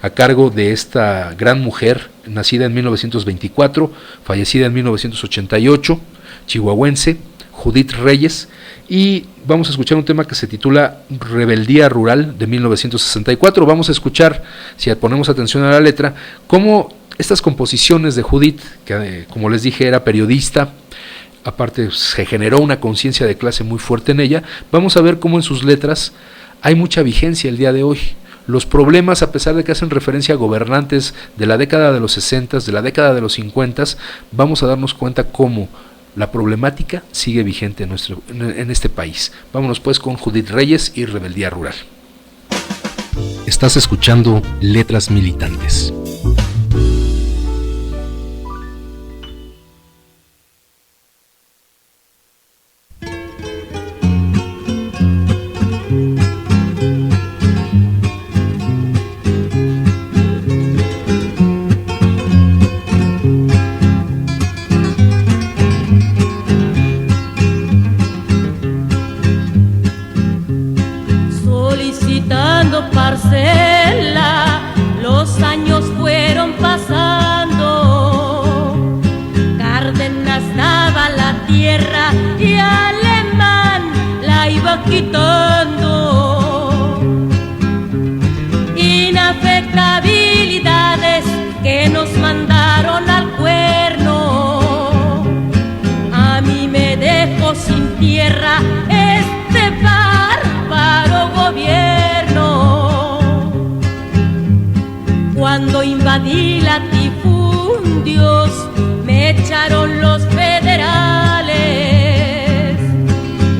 a cargo de esta gran mujer, nacida en 1924, fallecida en 1988, chihuahuense, Judith Reyes, y vamos a escuchar un tema que se titula Rebeldía Rural, de 1964. Vamos a escuchar, si ponemos atención a la letra, cómo estas composiciones de Judith, que como les dije era periodista, aparte se generó una conciencia de clase muy fuerte en ella. Vamos a ver cómo en sus letras hay mucha vigencia el día de hoy. Los problemas, a pesar de que hacen referencia a gobernantes de la década de los 60, de la década de los 50, vamos a darnos cuenta cómo la problemática sigue vigente en este país. Vámonos pues con Judith Reyes y Rebeldía Rural. Estás escuchando Letras Militantes. Parcela, los años fueron pasando, Cárdenas daba la tierra y Alemán la iba quitando. Inafectabilidades que nos mandaron al cuerno, a mí me dejó sin tierra este bárbaro gobierno. Cuando invadí latifundios, me echaron los federales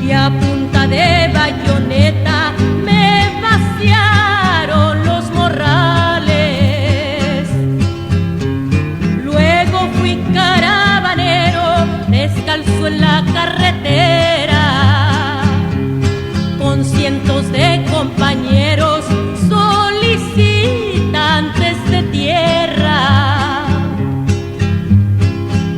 y a punta de bayoneta me vaciaron los morrales. Luego fui caravanero, descalzo en la carretera, con cientos de compañeros solicitantes de tierra.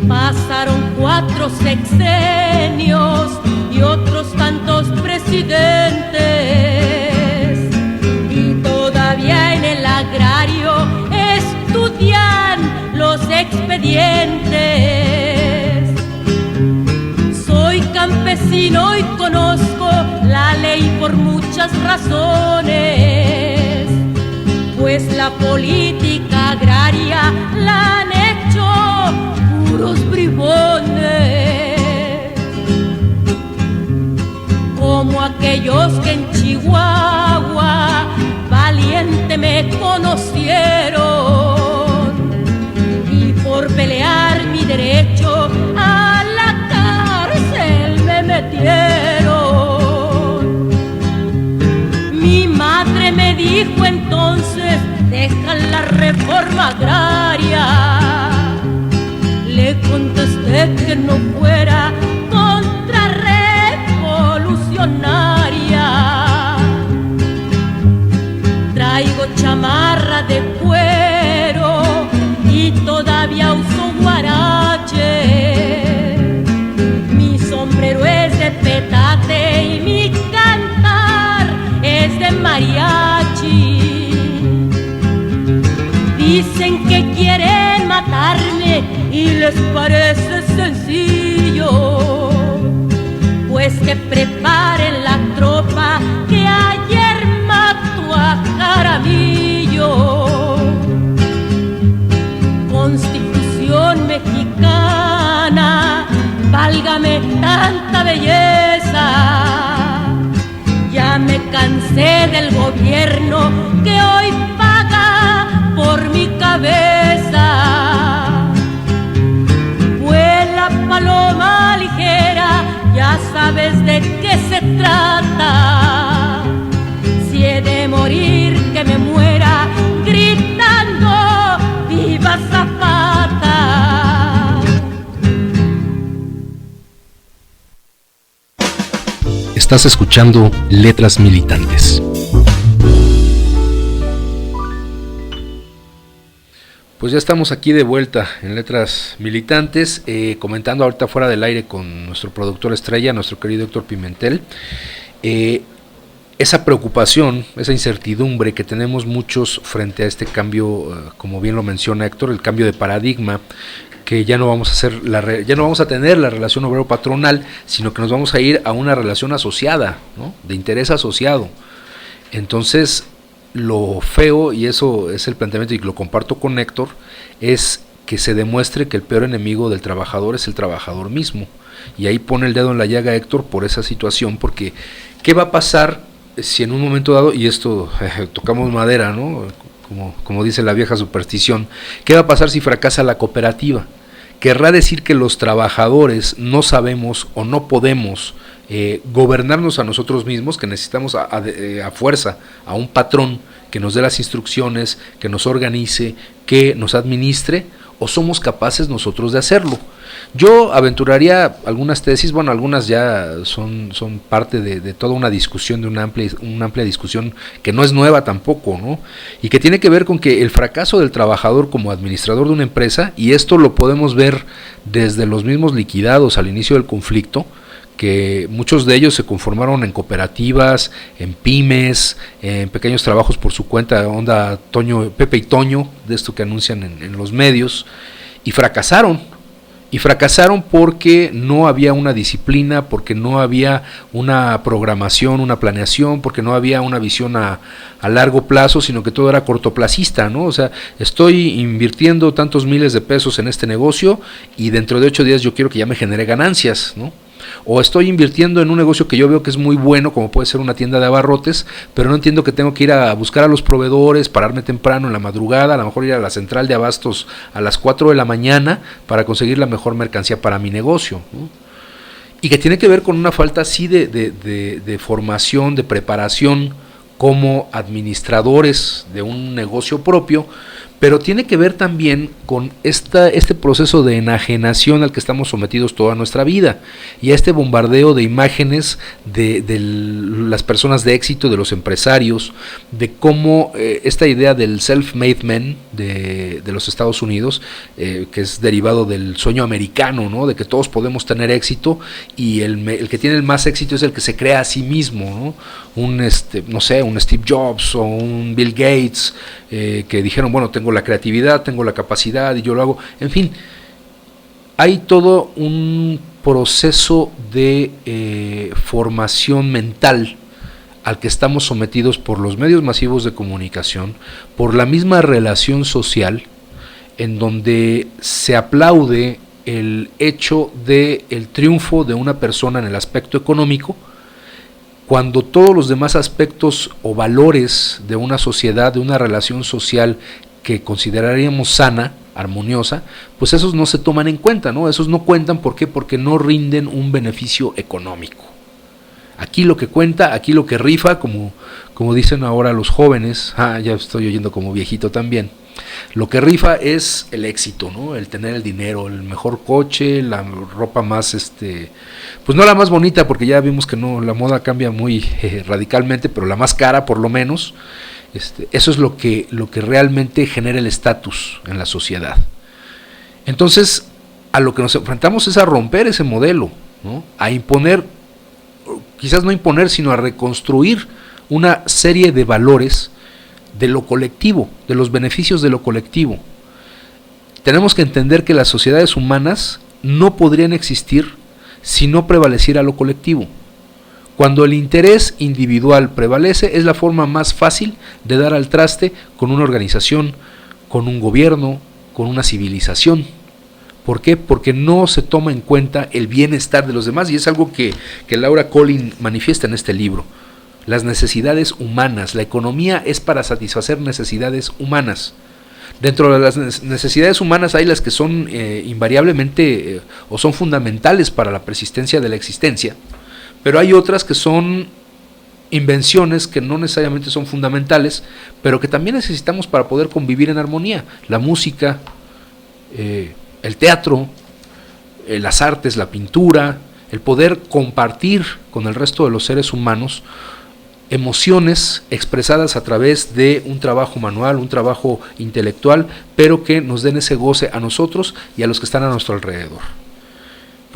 Pasaron 4 sexenios y otros tantos presidentes, y todavía en el agrario estudian los expedientes. Soy campesino y conozco la ley por muchas razones, pues la política agraria la han hecho puros bribones, como aquellos que en Chihuahua valiente me conocieron y por pelear mi derecho a la cárcel me metieron. Mi madre me dijo entonces: deja la reforma agraria. Le contesté que no fuera contrarrevolucionaria. Traigo chamarra de cuero y todavía uso guarache. Mi sombrero es de petate y mi cantar es de mariachi. Dicen que quieren matarme y les parece sencillo, pues que preparen la tropa que ayer mató a Jaramillo. Constitución mexicana, válgame tanta belleza. Ya me cansé del gobierno que hoy paga por mi cabeza. Vuela paloma ligera, ya sabes de qué se trata. Si he de morir, que me muera gritando ¡Viva Zapata! Estás escuchando Letras Militantes. Pues ya estamos aquí de vuelta en Letras Militantes, comentando ahorita fuera del aire con nuestro productor estrella, nuestro querido Héctor Pimentel. esa preocupación, esa incertidumbre que tenemos muchos frente a este cambio, como bien lo menciona Héctor, el cambio de paradigma, que ya no vamos a tener la relación obrero-patronal, sino que nos vamos a ir a una relación asociada, ¿no? De interés asociado. Entonces, lo feo, y eso es el planteamiento y lo comparto con Héctor, es que se demuestre que el peor enemigo del trabajador es el trabajador mismo. Y ahí pone el dedo en la llaga Héctor por esa situación, porque ¿qué va a pasar si en un momento dado, y esto tocamos madera, ¿no? Como dice la vieja superstición, ¿qué va a pasar si fracasa la cooperativa? Querrá decir que los trabajadores no sabemos o no podemos gobernarnos a nosotros mismos, que necesitamos a fuerza a un patrón que nos dé las instrucciones, que nos organice, que nos administre, o somos capaces nosotros de hacerlo. Yo aventuraría algunas tesis, bueno, algunas ya son parte de toda una discusión, de una amplia discusión que no es nueva tampoco, ¿no? Y que tiene que ver con que el fracaso del trabajador como administrador de una empresa, y esto lo podemos ver desde los mismos liquidados al inicio del conflicto, que muchos de ellos se conformaron en cooperativas, en pymes, en pequeños trabajos por su cuenta, onda Pepe y Toño, de esto que anuncian en los medios, y fracasaron porque no había una disciplina, porque no había una programación, una planeación, porque no había una visión a largo plazo, sino que todo era cortoplacista, ¿no? O sea, estoy invirtiendo tantos miles de pesos en este negocio y dentro de 8 días yo quiero que ya me genere ganancias, ¿no? O estoy invirtiendo en un negocio que yo veo que es muy bueno, como puede ser una tienda de abarrotes, pero no entiendo que tengo que ir a buscar a los proveedores, pararme temprano en la madrugada, a lo mejor ir a la central de abastos a las 4 de la mañana para conseguir la mejor mercancía para mi negocio, ¿no? Y que tiene que ver con una falta así de formación, de preparación como administradores de un negocio propio, pero tiene que ver también con este proceso de enajenación al que estamos sometidos toda nuestra vida, y a este bombardeo de imágenes de las personas de éxito, de los empresarios, de cómo esta idea del self-made man de los Estados Unidos, que es derivado del sueño americano, ¿no? De que todos podemos tener éxito, y el que tiene el más éxito es el que se crea a sí mismo, ¿no? Un Steve Jobs o un Bill Gates, que dijeron, bueno, tengo la creatividad, tengo la capacidad y yo lo hago. En fin, hay todo un proceso de formación mental al que estamos sometidos por los medios masivos de comunicación, por la misma relación social, en donde se aplaude el hecho del triunfo de una persona en el aspecto económico, cuando todos los demás aspectos o valores de una sociedad, de una relación social que consideraríamos sana, armoniosa, pues esos no se toman en cuenta, ¿no? Esos no cuentan, ¿por qué? Porque no rinden un beneficio económico. Aquí lo que cuenta, aquí lo que rifa, como dicen ahora los jóvenes, ya estoy oyendo como viejito también, lo que rifa es el éxito, ¿no? El tener el dinero, el mejor coche, la ropa más, pues no la más bonita, porque ya vimos que no, la moda cambia muy radicalmente, pero la más cara por lo menos. Eso es lo que realmente genera el estatus en la sociedad. Entonces, a lo que nos enfrentamos es a romper ese modelo, ¿no? A imponer, quizás no imponer, sino a reconstruir una serie de valores de lo colectivo, de los beneficios de lo colectivo. Tenemos que entender que las sociedades humanas no podrían existir si no prevaleciera lo colectivo. Cuando el interés individual prevalece, es la forma más fácil de dar al traste con una organización, con un gobierno, con una civilización. ¿Por qué? Porque no se toma en cuenta el bienestar de los demás, y es algo que Laura Collin manifiesta en este libro. Las necesidades humanas, la economía es para satisfacer necesidades humanas. Dentro de las necesidades humanas hay las que son invariablemente o son fundamentales para la persistencia de la existencia, pero hay otras que son invenciones que no necesariamente son fundamentales, pero que también necesitamos para poder convivir en armonía. La música, el teatro, las artes, la pintura, el poder compartir con el resto de los seres humanos emociones expresadas a través de un trabajo manual, un trabajo intelectual, pero que nos den ese goce a nosotros y a los que están a nuestro alrededor.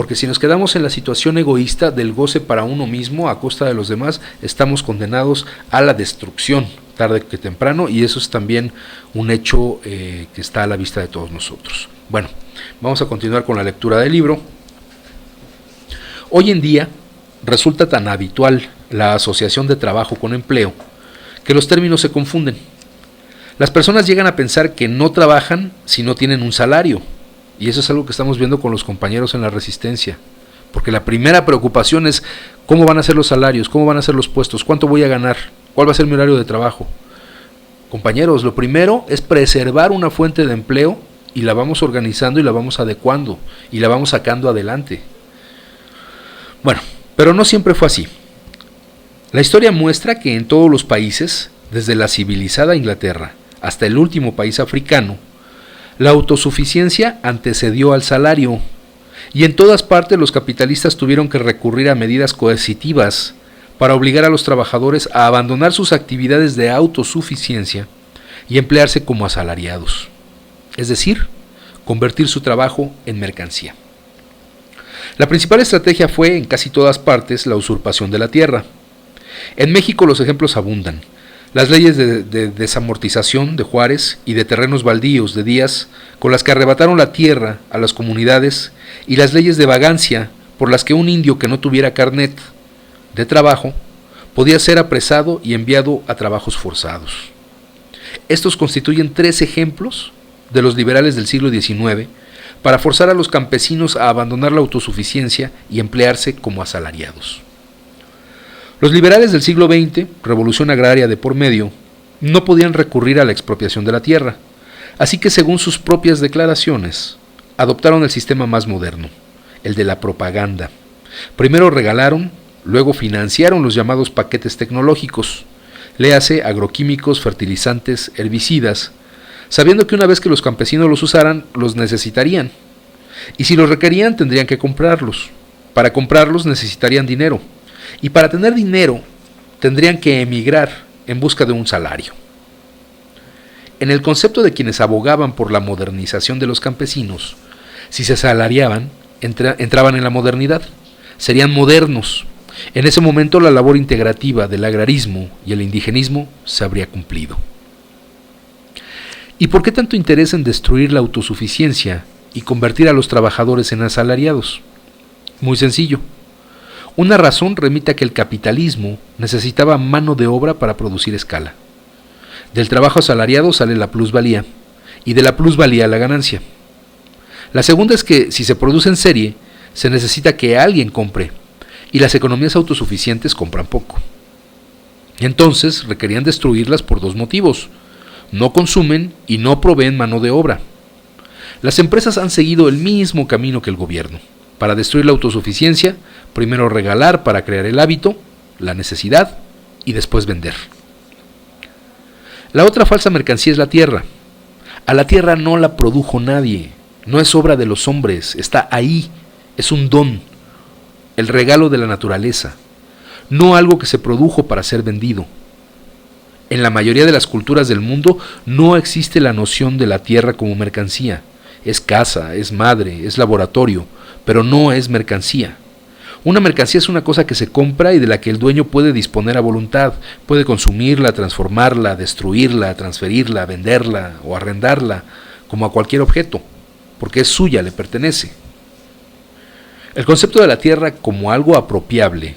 Porque si nos quedamos en la situación egoísta del goce para uno mismo a costa de los demás, estamos condenados a la destrucción, tarde que temprano, y eso es también un hecho que está a la vista de todos nosotros. Bueno, vamos a continuar con la lectura del libro. Hoy en día resulta tan habitual la asociación de trabajo con empleo que los términos se confunden. Las personas llegan a pensar que no trabajan si no tienen un salario, y eso es algo que estamos viendo con los compañeros en la resistencia, porque la primera preocupación es cómo van a ser los salarios, cómo van a ser los puestos, cuánto voy a ganar, cuál va a ser mi horario de trabajo. Compañeros, lo primero es preservar una fuente de empleo y la vamos organizando y la vamos adecuando y la vamos sacando adelante. Bueno, pero no siempre fue así. La historia muestra que en todos los países, desde la civilizada Inglaterra hasta el último país africano, la autosuficiencia antecedió al salario, y en todas partes los capitalistas tuvieron que recurrir a medidas coercitivas para obligar a los trabajadores a abandonar sus actividades de autosuficiencia y emplearse como asalariados, es decir, convertir su trabajo en mercancía. La principal estrategia fue, en casi todas partes, la usurpación de la tierra. En México los ejemplos abundan. Las leyes de desamortización de Juárez y de terrenos baldíos de Díaz, con las que arrebataron la tierra a las comunidades, y las leyes de vagancia, por las que un indio que no tuviera carnet de trabajo podía ser apresado y enviado a trabajos forzados. Estos constituyen 3 ejemplos de los liberales del siglo XIX para forzar a los campesinos a abandonar la autosuficiencia y emplearse como asalariados. Los liberales del siglo XX, revolución agraria de por medio, no podían recurrir a la expropiación de la tierra, así que según sus propias declaraciones, adoptaron el sistema más moderno, el de la propaganda. Primero regalaron, luego financiaron los llamados paquetes tecnológicos, léase agroquímicos, fertilizantes, herbicidas, sabiendo que una vez que los campesinos los usaran, los necesitarían, y si los requerían tendrían que comprarlos. Para comprarlos necesitarían dinero, y para tener dinero tendrían que emigrar en busca de un salario. En el concepto de quienes abogaban por la modernización de los campesinos, si se asalariaban, entraban en la modernidad, serían modernos. En ese momento la labor integrativa del agrarismo y el indigenismo se habría cumplido. ¿Y por qué tanto interés en destruir la autosuficiencia y convertir a los trabajadores en asalariados? Muy sencillo. Una razón remite a que el capitalismo necesitaba mano de obra para producir escala. Del trabajo asalariado sale la plusvalía, y de la plusvalía la ganancia. La segunda es que, si se produce en serie, se necesita que alguien compre, y las economías autosuficientes compran poco. Entonces requerían destruirlas por 2 motivos: no consumen y no proveen mano de obra. Las empresas han seguido el mismo camino que el gobierno. Para destruir la autosuficiencia, primero regalar para crear el hábito, la necesidad, y después vender. La otra falsa mercancía es la tierra. A la tierra no la produjo nadie, no es obra de los hombres, está ahí, es un don, el regalo de la naturaleza, no algo que se produjo para ser vendido. En la mayoría de las culturas del mundo no existe la noción de la tierra como mercancía. Es casa, es madre, es laboratorio, pero no es mercancía. Una mercancía es una cosa que se compra y de la que el dueño puede disponer a voluntad, puede consumirla, transformarla, destruirla, transferirla, venderla o arrendarla, como a cualquier objeto, porque es suya, le pertenece. El concepto de la tierra como algo apropiable,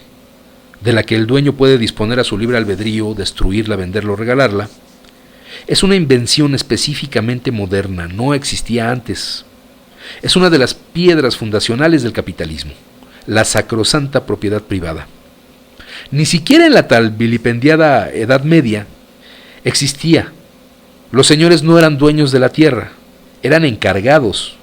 de la que el dueño puede disponer a su libre albedrío, destruirla, venderla o regalarla, es una invención específicamente moderna, no existía antes. Es una de las piedras fundacionales del capitalismo, la sacrosanta propiedad privada. Ni siquiera en la tal vilipendiada Edad Media existía. Los señores no eran dueños de la tierra, eran encargados.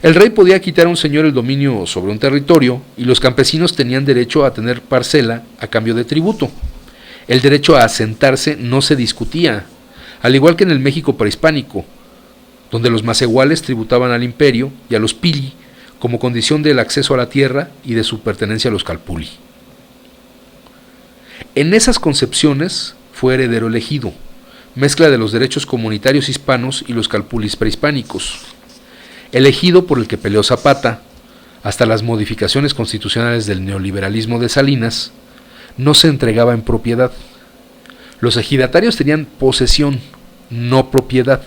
El rey podía quitar a un señor el dominio sobre un territorio y los campesinos tenían derecho a tener parcela a cambio de tributo. El derecho a asentarse no se discutía, al igual que en el México prehispánico, donde los macehuales tributaban al imperio y a los pili como condición del acceso a la tierra y de su pertenencia a los calpuli. En esas concepciones fue heredero elegido, mezcla de los derechos comunitarios hispanos y los calpulis prehispánicos. Elegido por el que peleó Zapata, hasta las modificaciones constitucionales del neoliberalismo de Salinas, no se entregaba en propiedad. Los ejidatarios tenían posesión, no propiedad.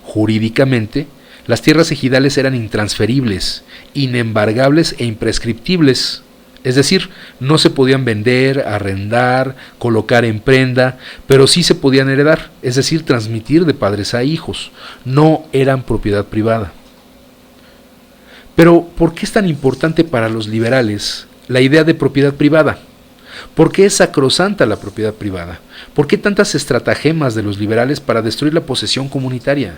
Jurídicamente, las tierras ejidales eran intransferibles, inembargables e imprescriptibles. Es decir, no se podían vender, arrendar, colocar en prenda, pero sí se podían heredar, es decir, transmitir de padres a hijos. No eran propiedad privada. Pero, ¿por qué es tan importante para los liberales la idea de propiedad privada? ¿Por qué es sacrosanta la propiedad privada? ¿Por qué tantas estratagemas de los liberales para destruir la posesión comunitaria?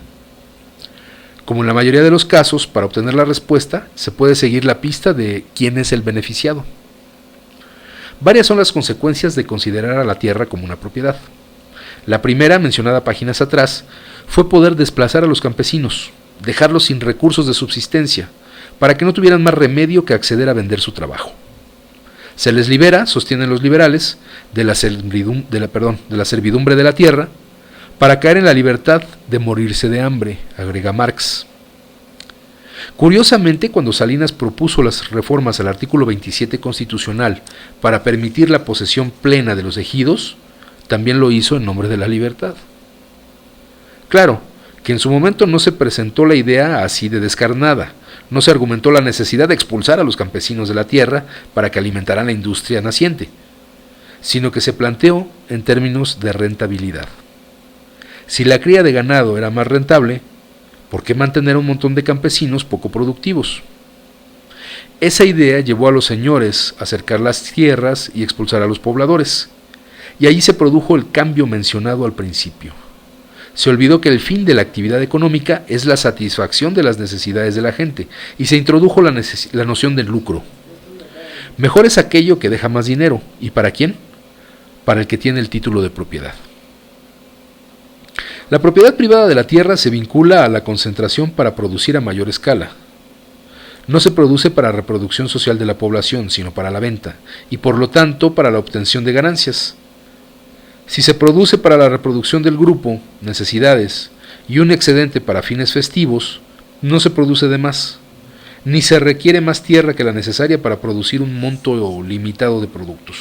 Como en la mayoría de los casos, para obtener la respuesta, se puede seguir la pista de quién es el beneficiado. Varias son las consecuencias de considerar a la tierra como una propiedad. La primera, mencionada páginas atrás, fue poder desplazar a los campesinos, dejarlos sin recursos de subsistencia, para que no tuvieran más remedio que acceder a vender su trabajo. Se les libera, sostienen los liberales, de la servidumbre de la tierra, para caer en la libertad de morirse de hambre, agrega Marx. Curiosamente, cuando Salinas propuso las reformas al artículo 27 constitucional para permitir la posesión plena de los ejidos, también lo hizo en nombre de la libertad. Claro, que en su momento no se presentó la idea así de descarnada, no se argumentó la necesidad de expulsar a los campesinos de la tierra para que alimentaran la industria naciente, sino que se planteó en términos de rentabilidad. Si la cría de ganado era más rentable, ¿por qué mantener a un montón de campesinos poco productivos? Esa idea llevó a los señores a cercar las tierras y expulsar a los pobladores, y allí se produjo el cambio mencionado al principio. Se olvidó que el fin de la actividad económica es la satisfacción de las necesidades de la gente, y se introdujo la noción del lucro. Mejor es aquello que deja más dinero, ¿y para quién? Para el que tiene el título de propiedad. La propiedad privada de la tierra se vincula a la concentración para producir a mayor escala. No se produce para reproducción social de la población, sino para la venta, y por lo tanto para la obtención de ganancias. Si se produce para la reproducción del grupo, necesidades, y un excedente para fines festivos, no se produce de más, ni se requiere más tierra que la necesaria para producir un monto limitado de productos.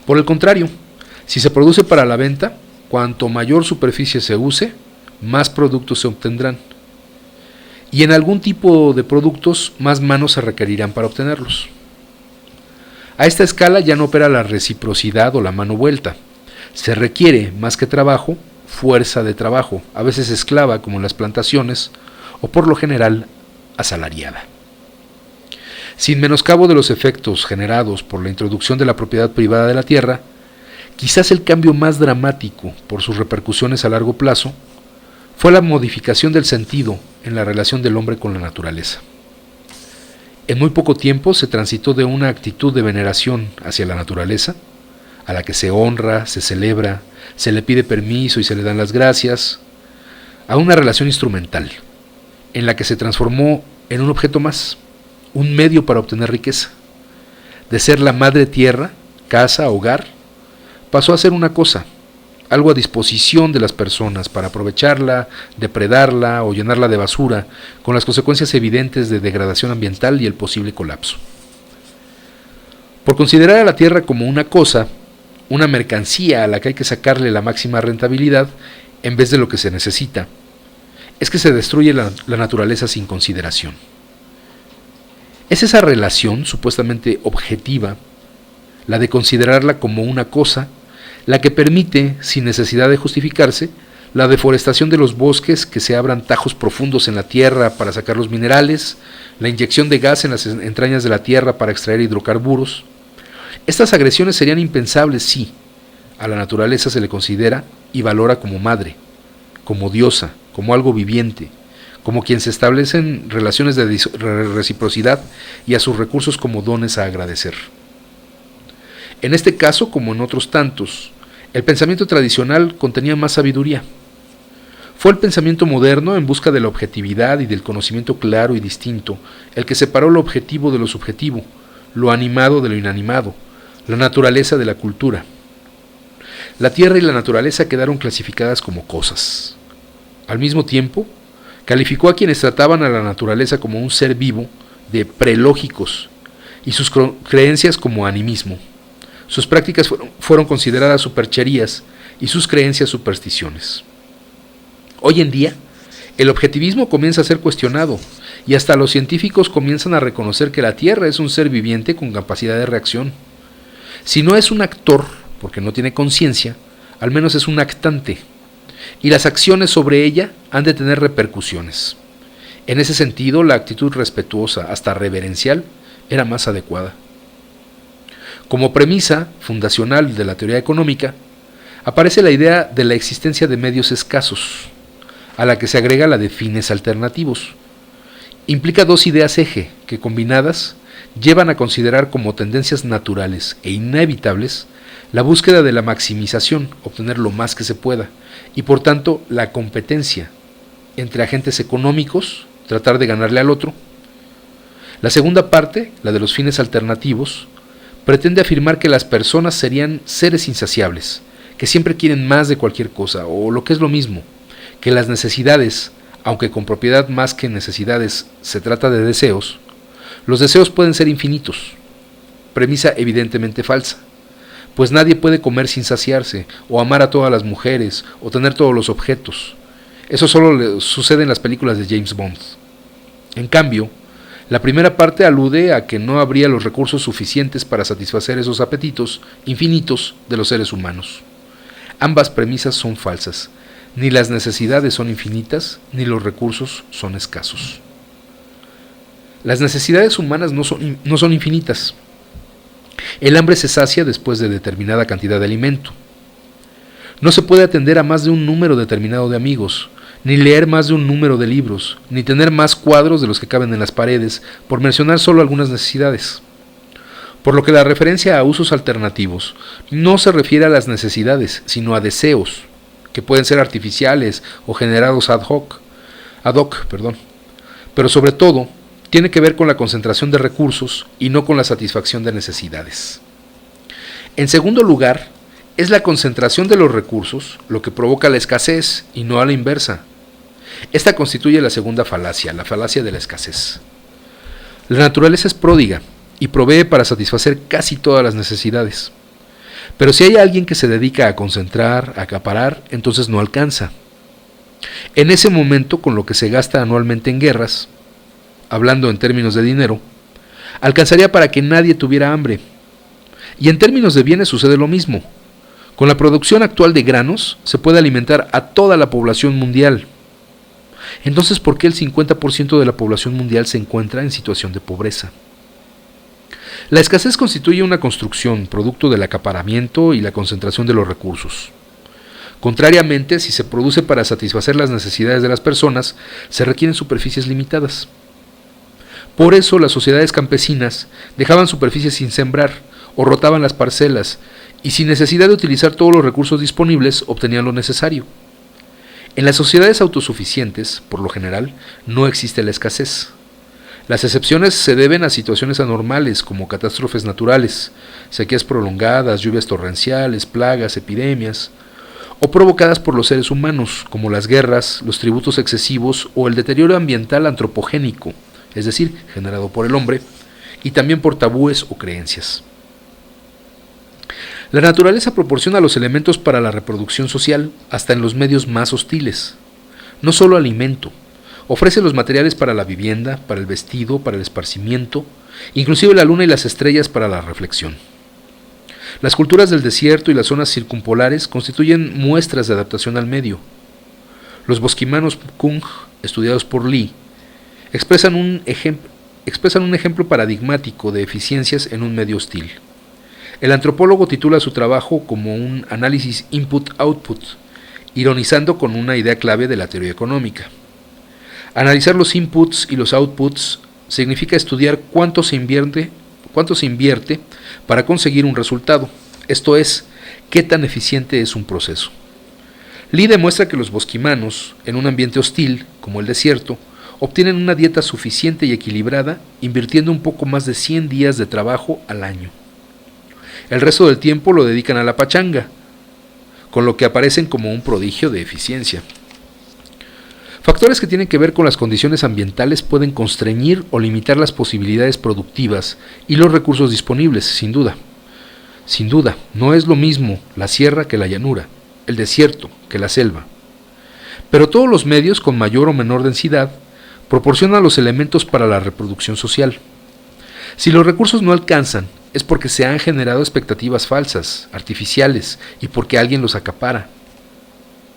Por el contrario, si se produce para la venta, cuanto mayor superficie se use, más productos se obtendrán. Y en algún tipo de productos, más manos se requerirán para obtenerlos. A esta escala ya no opera la reciprocidad o la mano vuelta. Se requiere, más que trabajo, fuerza de trabajo, a veces esclava como en las plantaciones, o por lo general asalariada. Sin menoscabo de los efectos generados por la introducción de la propiedad privada de la tierra, quizás el cambio más dramático por sus repercusiones a largo plazo fue la modificación del sentido en la relación del hombre con la naturaleza. En muy poco tiempo se transitó de una actitud de veneración hacia la naturaleza, a la que se honra, se celebra, se le pide permiso y se le dan las gracias, a una relación instrumental, en la que se transformó en un objeto más, un medio para obtener riqueza. De ser la madre tierra, casa, hogar, pasó a ser una cosa, algo a disposición de las personas para aprovecharla, depredarla o llenarla de basura, con las consecuencias evidentes de degradación ambiental y el posible colapso. Por considerar a la tierra como una cosa, una mercancía a la que hay que sacarle la máxima rentabilidad en vez de lo que se necesita, es que se destruye la naturaleza sin consideración. Es esa relación supuestamente objetiva, la de considerarla como una cosa, la que permite, sin necesidad de justificarse, la deforestación de los bosques, que se abran tajos profundos en la tierra para sacar los minerales, la inyección de gas en las entrañas de la tierra para extraer hidrocarburos. Estas agresiones serían impensables si a la naturaleza se le considera y valora como madre, como diosa, como algo viviente, como quien se establecen relaciones de reciprocidad y a sus recursos como dones a agradecer. En este caso, como en otros tantos, el pensamiento tradicional contenía más sabiduría. Fue el pensamiento moderno, en busca de la objetividad y del conocimiento claro y distinto, el que separó lo objetivo de lo subjetivo, lo animado de lo inanimado, la naturaleza de la cultura. La tierra y la naturaleza quedaron clasificadas como cosas. Al mismo tiempo, calificó a quienes trataban a la naturaleza como un ser vivo de prelógicos y sus creencias como animismo. Sus prácticas fueron consideradas supercherías y sus creencias supersticiones. Hoy en día, el objetivismo comienza a ser cuestionado y hasta los científicos comienzan a reconocer que la Tierra es un ser viviente con capacidad de reacción. Si no es un actor, porque no tiene conciencia, al menos es un actante, y las acciones sobre ella han de tener repercusiones. En ese sentido, la actitud respetuosa, hasta reverencial, era más adecuada. Como premisa fundacional de la teoría económica, aparece la idea de la existencia de medios escasos, a la que se agrega la de fines alternativos. Implica dos ideas eje que, combinadas, llevan a considerar como tendencias naturales e inevitables la búsqueda de la maximización, obtener lo más que se pueda, y por tanto la competencia entre agentes económicos, tratar de ganarle al otro. La segunda parte, la de los fines alternativos, pretende afirmar que las personas serían seres insaciables, que siempre quieren más de cualquier cosa, o lo que es lo mismo, que las necesidades, aunque con propiedad más que necesidades se trata de deseos, los deseos pueden ser infinitos, premisa evidentemente falsa, pues nadie puede comer sin saciarse, o amar a todas las mujeres, o tener todos los objetos. Eso solo sucede en las películas de James Bond. En cambio, la primera parte alude a que no habría los recursos suficientes para satisfacer esos apetitos infinitos de los seres humanos. Ambas premisas son falsas. Ni las necesidades son infinitas, ni los recursos son escasos. Las necesidades humanas no son infinitas. El hambre se sacia después de determinada cantidad de alimento. No se puede atender a más de un número determinado de amigos, ni leer más de un número de libros, ni tener más cuadros de los que caben en las paredes, por mencionar solo algunas necesidades. Por lo que la referencia a usos alternativos no se refiere a las necesidades, sino a deseos, que pueden ser artificiales o generados ad hoc, pero sobre todo tiene que ver con la concentración de recursos y no con la satisfacción de necesidades. En segundo lugar, es la concentración de los recursos lo que provoca la escasez y no a la inversa. Esta constituye la segunda falacia, la falacia de la escasez. La naturaleza es pródiga y provee para satisfacer casi todas las necesidades. Pero si hay alguien que se dedica a concentrar, a acaparar, entonces no alcanza. En ese momento, con lo que se gasta anualmente en guerras, hablando en términos de dinero, alcanzaría para que nadie tuviera hambre. Y en términos de bienes sucede lo mismo. Con la producción actual de granos se puede alimentar a toda la población mundial. Entonces, ¿por qué el 50% de la población mundial se encuentra en situación de pobreza? La escasez constituye una construcción producto del acaparamiento y la concentración de los recursos. Contrariamente, si se produce para satisfacer las necesidades de las personas, se requieren superficies limitadas. Por eso las sociedades campesinas dejaban superficies sin sembrar o rotaban las parcelas y sin necesidad de utilizar todos los recursos disponibles obtenían lo necesario. En las sociedades autosuficientes, por lo general, no existe la escasez. Las excepciones se deben a situaciones anormales como catástrofes naturales, sequías prolongadas, lluvias torrenciales, plagas, epidemias, o provocadas por los seres humanos, como las guerras, los tributos excesivos o el deterioro ambiental antropogénico, es decir, generado por el hombre, y también por tabúes o creencias. La naturaleza proporciona los elementos para la reproducción social hasta en los medios más hostiles. No solo alimento, ofrece los materiales para la vivienda, para el vestido, para el esparcimiento, inclusive la luna y las estrellas para la reflexión. Las culturas del desierto y las zonas circumpolares constituyen muestras de adaptación al medio. Los bosquimanos Kung, estudiados por Lee, expresan un ejemplo paradigmático de eficiencias en un medio hostil. El antropólogo titula su trabajo como un análisis input-output, ironizando con una idea clave de la teoría económica. Analizar los inputs y los outputs significa estudiar cuánto se invierte para conseguir un resultado, esto es, qué tan eficiente es un proceso. Lee demuestra que los bosquimanos, en un ambiente hostil, como el desierto, obtienen una dieta suficiente y equilibrada, invirtiendo un poco más de 100 días de trabajo al año. El resto del tiempo lo dedican a la pachanga, con lo que aparecen como un prodigio de eficiencia. Factores que tienen que ver con las condiciones ambientales pueden constreñir o limitar las posibilidades productivas y los recursos disponibles, sin duda. Sin duda, no es lo mismo la sierra que la llanura, el desierto que la selva. Pero todos los medios, con mayor o menor densidad, proporcionan los elementos para la reproducción social. Si los recursos no alcanzan, es porque se han generado expectativas falsas, artificiales, y porque alguien los acapara.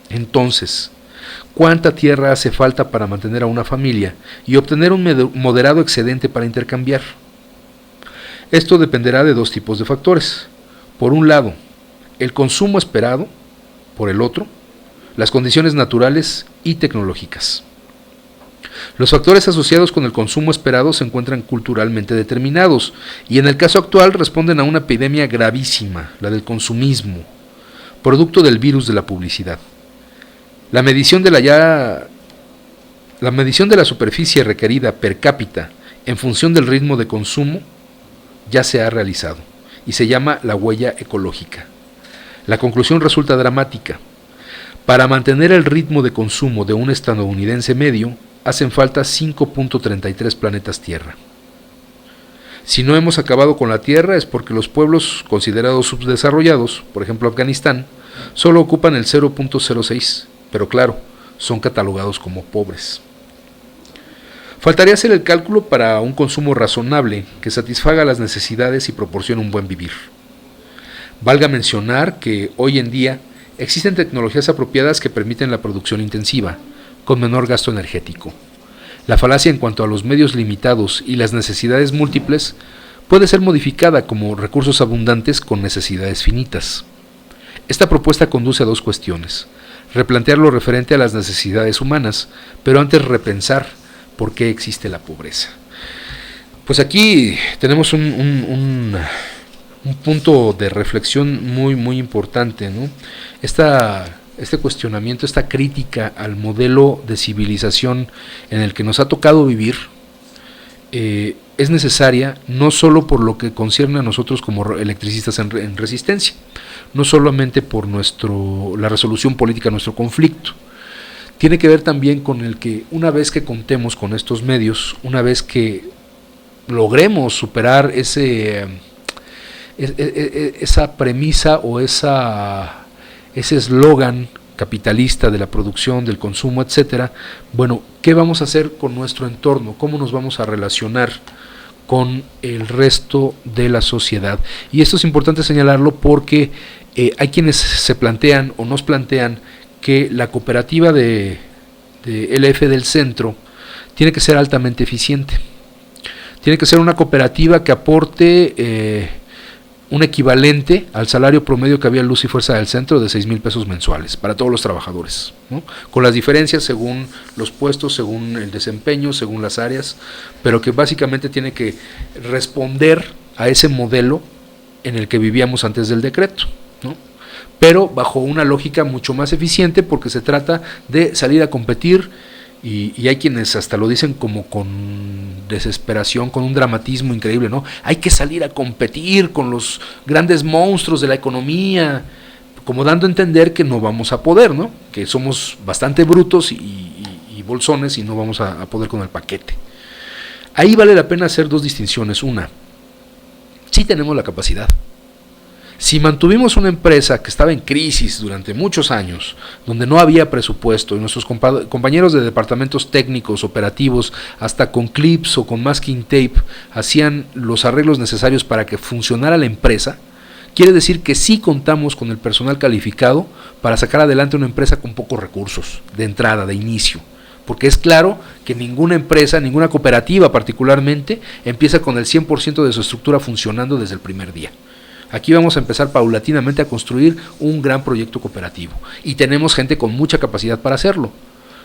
Entonces, ¿cuánta tierra hace falta para mantener a una familia y obtener un moderado excedente para intercambiar? Esto dependerá de dos tipos de factores. Por un lado, el consumo esperado; por el otro, las condiciones naturales y tecnológicas. Los factores asociados con el consumo esperado se encuentran culturalmente determinados y en el caso actual responden a una epidemia gravísima, la del consumismo, producto del virus de la publicidad. La medición de la superficie requerida per cápita en función del ritmo de consumo ya se ha realizado y se llama la huella ecológica. La conclusión resulta dramática. Para mantener el ritmo de consumo de un estadounidense medio, hacen falta 5.33 planetas Tierra. Si no hemos acabado con la Tierra es porque los pueblos considerados subdesarrollados, por ejemplo Afganistán, solo ocupan el 0.06, pero claro, son catalogados como pobres. Faltaría hacer el cálculo para un consumo razonable que satisfaga las necesidades y proporcione un buen vivir. Valga mencionar que hoy en día existen tecnologías apropiadas que permiten la producción intensiva, con menor gasto energético. La falacia en cuanto a los medios limitados y las necesidades múltiples puede ser modificada como recursos abundantes con necesidades finitas. Esta propuesta conduce a dos cuestiones: replantear lo referente a las necesidades humanas, pero antes repensar por qué existe la pobreza. Pues aquí tenemos un punto de reflexión muy importante, ¿no? Este cuestionamiento, esta crítica al modelo de civilización en el que nos ha tocado vivir, es necesaria no solo por lo que concierne a nosotros como electricistas en resistencia, no solamente por la resolución política de nuestro conflicto. Tiene que ver también con el que una vez que contemos con estos medios, una vez que logremos superar esa premisa o ese eslogan capitalista de la producción, del consumo, etcétera, bueno, ¿qué vamos a hacer con nuestro entorno? ¿Cómo nos vamos a relacionar con el resto de la sociedad? Y esto es importante señalarlo porque hay quienes se plantean o nos plantean que la cooperativa de LF del Centro tiene que ser altamente eficiente. Tiene que ser una cooperativa que aporte un equivalente al salario promedio que había en Luz y Fuerza del Centro de 6,000 pesos mensuales para todos los trabajadores, ¿no? Con las diferencias según los puestos, según el desempeño, según las áreas, pero que básicamente tiene que responder a ese modelo en el que vivíamos antes del decreto, ¿no? Pero bajo una lógica mucho más eficiente, porque se trata de salir a competir, y hay quienes hasta lo dicen como con desesperación, con un dramatismo increíble, ¿no? Hay que salir a competir con los grandes monstruos de la economía, como dando a entender que no vamos a poder, ¿no? Que somos bastante brutos y bolsones y no vamos a poder con el paquete. Ahí vale la pena hacer dos distinciones. Una, sí tenemos la capacidad. Si mantuvimos una empresa que estaba en crisis durante muchos años, donde no había presupuesto y nuestros compañeros de departamentos técnicos, operativos, hasta con clips o con masking tape, hacían los arreglos necesarios para que funcionara la empresa, quiere decir que sí contamos con el personal calificado para sacar adelante una empresa con pocos recursos, de entrada, de inicio. Porque es claro que ninguna empresa, ninguna cooperativa particularmente, empieza con el 100% de su estructura funcionando desde el primer día. Aquí vamos a empezar paulatinamente a construir un gran proyecto cooperativo y tenemos gente con mucha capacidad para hacerlo,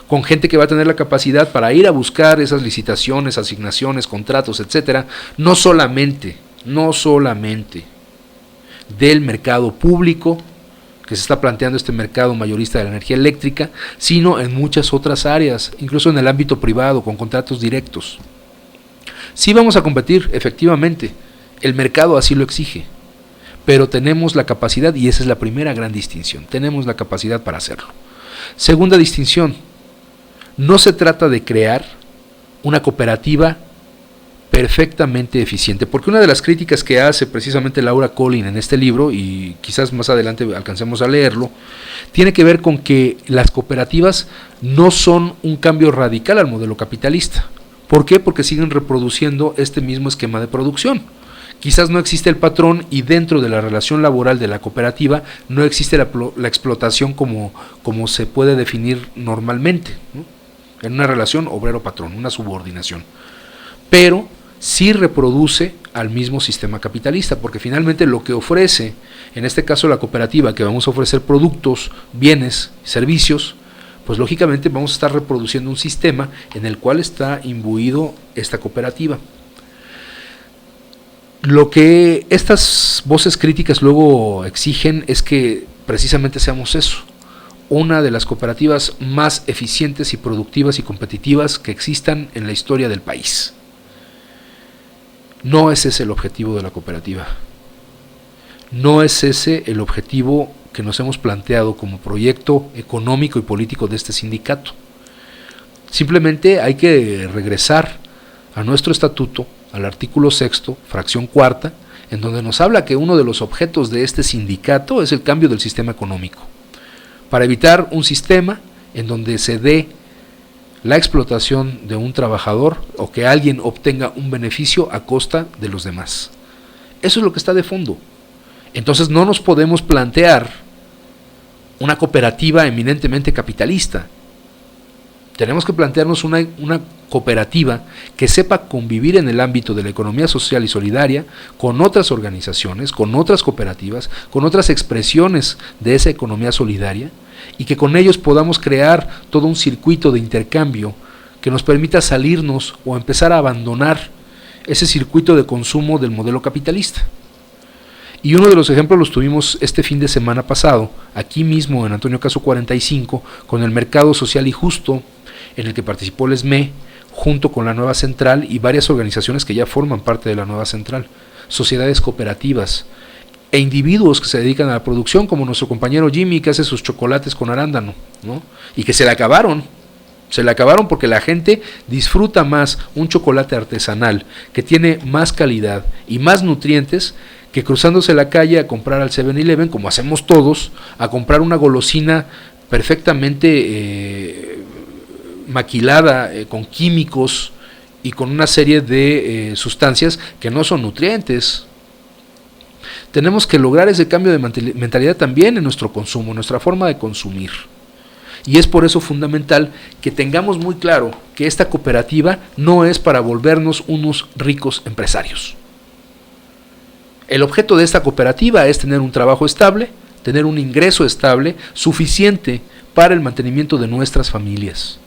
con gente que va a tener la capacidad para ir a buscar esas licitaciones, asignaciones, contratos, etcétera, no solamente del mercado público que se está planteando, este mercado mayorista de la energía eléctrica, sino en muchas otras áreas, incluso en el ámbito privado, con contratos directos. Sí vamos a competir, efectivamente, el mercado así lo exige, pero tenemos la capacidad, y esa es la primera gran distinción, tenemos la capacidad para hacerlo. Segunda distinción, No se trata de crear una cooperativa perfectamente eficiente, porque una de las críticas que hace precisamente Laura Collin en este libro, y quizás más adelante alcancemos a leerlo, tiene que ver con que las cooperativas no son un cambio radical al modelo capitalista. ¿Por qué? Porque siguen reproduciendo este mismo esquema de producción. Quizás no existe el patrón y dentro de la relación laboral de la cooperativa no existe la explotación como se puede definir normalmente, ¿no? En una relación obrero-patrón, una subordinación. Pero sí reproduce al mismo sistema capitalista, porque finalmente lo que ofrece, en este caso la cooperativa, que vamos a ofrecer productos, bienes, servicios, pues lógicamente vamos a estar reproduciendo un sistema en el cual está imbuido esta cooperativa. Lo que estas voces críticas luego exigen es que precisamente seamos eso, una de las cooperativas más eficientes y productivas y competitivas que existan en la historia del país. No es ese el objetivo de la cooperativa. No es ese el objetivo que nos hemos planteado como proyecto económico y político de este sindicato. Simplemente hay que regresar a nuestro estatuto, al artículo 6º, fracción 4ª, en donde nos habla que uno de los objetos de este sindicato es el cambio del sistema económico, para evitar un sistema en donde se dé la explotación de un trabajador o que alguien obtenga un beneficio a costa de los demás. Eso es lo que está de fondo. Entonces no nos podemos plantear una cooperativa eminentemente capitalista. Tenemos que plantearnos una cooperativa que sepa convivir en el ámbito de la economía social y solidaria con otras organizaciones, con otras cooperativas, con otras expresiones de esa economía solidaria, y que con ellos podamos crear todo un circuito de intercambio que nos permita salirnos o empezar a abandonar ese circuito de consumo del modelo capitalista. Y uno de los ejemplos los tuvimos este fin de semana pasado, aquí mismo en Antonio Caso 45, con el Mercado Social y Justo, en el que participó el SME, junto con la Nueva Central y varias organizaciones que ya forman parte de la Nueva Central, sociedades cooperativas e individuos que se dedican a la producción, como nuestro compañero Jimmy, que hace sus chocolates con arándano, ¿no? Y que se le acabaron porque la gente disfruta más un chocolate artesanal que tiene más calidad y más nutrientes que cruzándose la calle a comprar al 7-Eleven, como hacemos todos, a comprar una golosina perfectamente maquilada con químicos y con una serie de sustancias que no son nutrientes. Tenemos que lograr ese cambio de mentalidad también en nuestro consumo, en nuestra forma de consumir. Y es por eso fundamental que tengamos muy claro que esta cooperativa no es para volvernos unos ricos empresarios. El objeto de esta cooperativa es tener un trabajo estable, tener un ingreso estable suficiente para el mantenimiento de nuestras familias.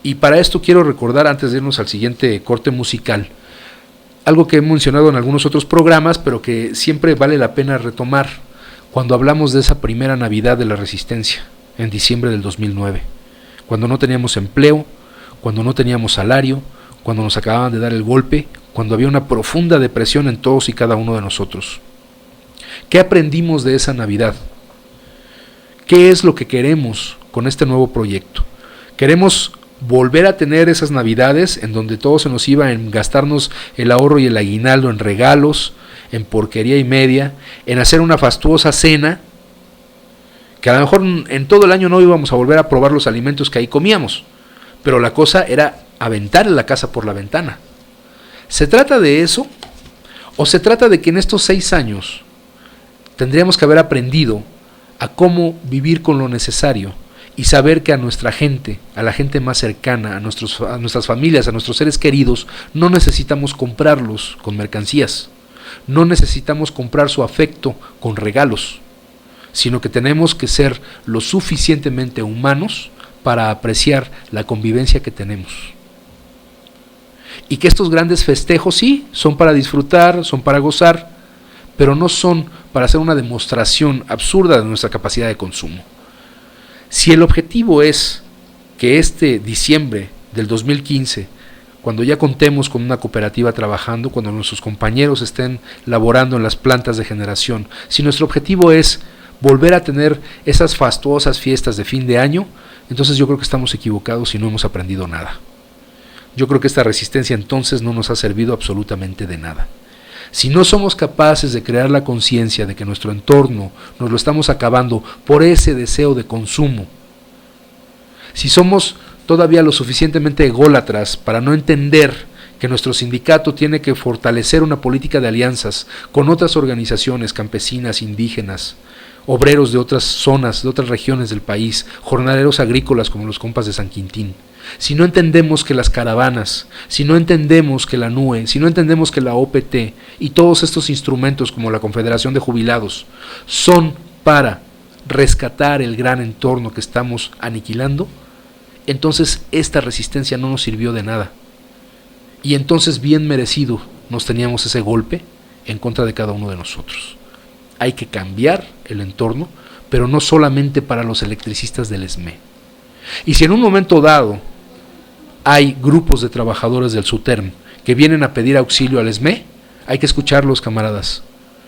Y para esto quiero recordar, antes de irnos al siguiente corte musical, algo que he mencionado en algunos otros programas, pero que siempre vale la pena retomar cuando hablamos de esa primera Navidad de la Resistencia, en diciembre del 2009, cuando no teníamos empleo, cuando no teníamos salario, cuando nos acababan de dar el golpe, cuando había una profunda depresión en todos y cada uno de nosotros. ¿Qué aprendimos de esa Navidad? ¿Qué es lo que queremos con este nuevo proyecto? Queremos volver a tener esas Navidades en donde todo se nos iba en gastarnos el ahorro y el aguinaldo en regalos, en porquería y media, en hacer una fastuosa cena, que a lo mejor en todo el año no íbamos a volver a probar los alimentos que ahí comíamos, pero la cosa era aventar la casa por la ventana. ¿Se trata de eso? ¿O se trata de que en estos 6 años tendríamos que haber aprendido a cómo vivir con lo necesario y saber que a nuestra gente, a la gente más cercana, a nuestras familias, a nuestros seres queridos, no necesitamos comprarlos con mercancías, no necesitamos comprar su afecto con regalos, sino que tenemos que ser lo suficientemente humanos para apreciar la convivencia que tenemos? Y que estos grandes festejos sí, son para disfrutar, son para gozar, pero no son para hacer una demostración absurda de nuestra capacidad de consumo. Si el objetivo es que este diciembre del 2015, cuando ya contemos con una cooperativa trabajando, cuando nuestros compañeros estén laborando en las plantas de generación, si nuestro objetivo es volver a tener esas fastuosas fiestas de fin de año, entonces yo creo que estamos equivocados y no hemos aprendido nada. Yo creo que esta resistencia entonces no nos ha servido absolutamente de nada. Si no somos capaces de crear la conciencia de que nuestro entorno nos lo estamos acabando por ese deseo de consumo, si somos todavía lo suficientemente ególatras para no entender que nuestro sindicato tiene que fortalecer una política de alianzas con otras organizaciones campesinas, indígenas, obreros de otras zonas, de otras regiones del país, jornaleros agrícolas como los compas de San Quintín, si no entendemos que las caravanas, si no entendemos que la NUE, si no entendemos que la OPT y todos estos instrumentos como la Confederación de Jubilados son para rescatar el gran entorno que estamos aniquilando, entonces esta resistencia no nos sirvió de nada. Y entonces bien merecido nos teníamos ese golpe en contra de cada uno de nosotros. Hay que cambiar el entorno, pero no solamente para los electricistas del ESME. Y si en un momento dado hay grupos de trabajadores del SUTERM que vienen a pedir auxilio al ESME, hay que escucharlos, camaradas,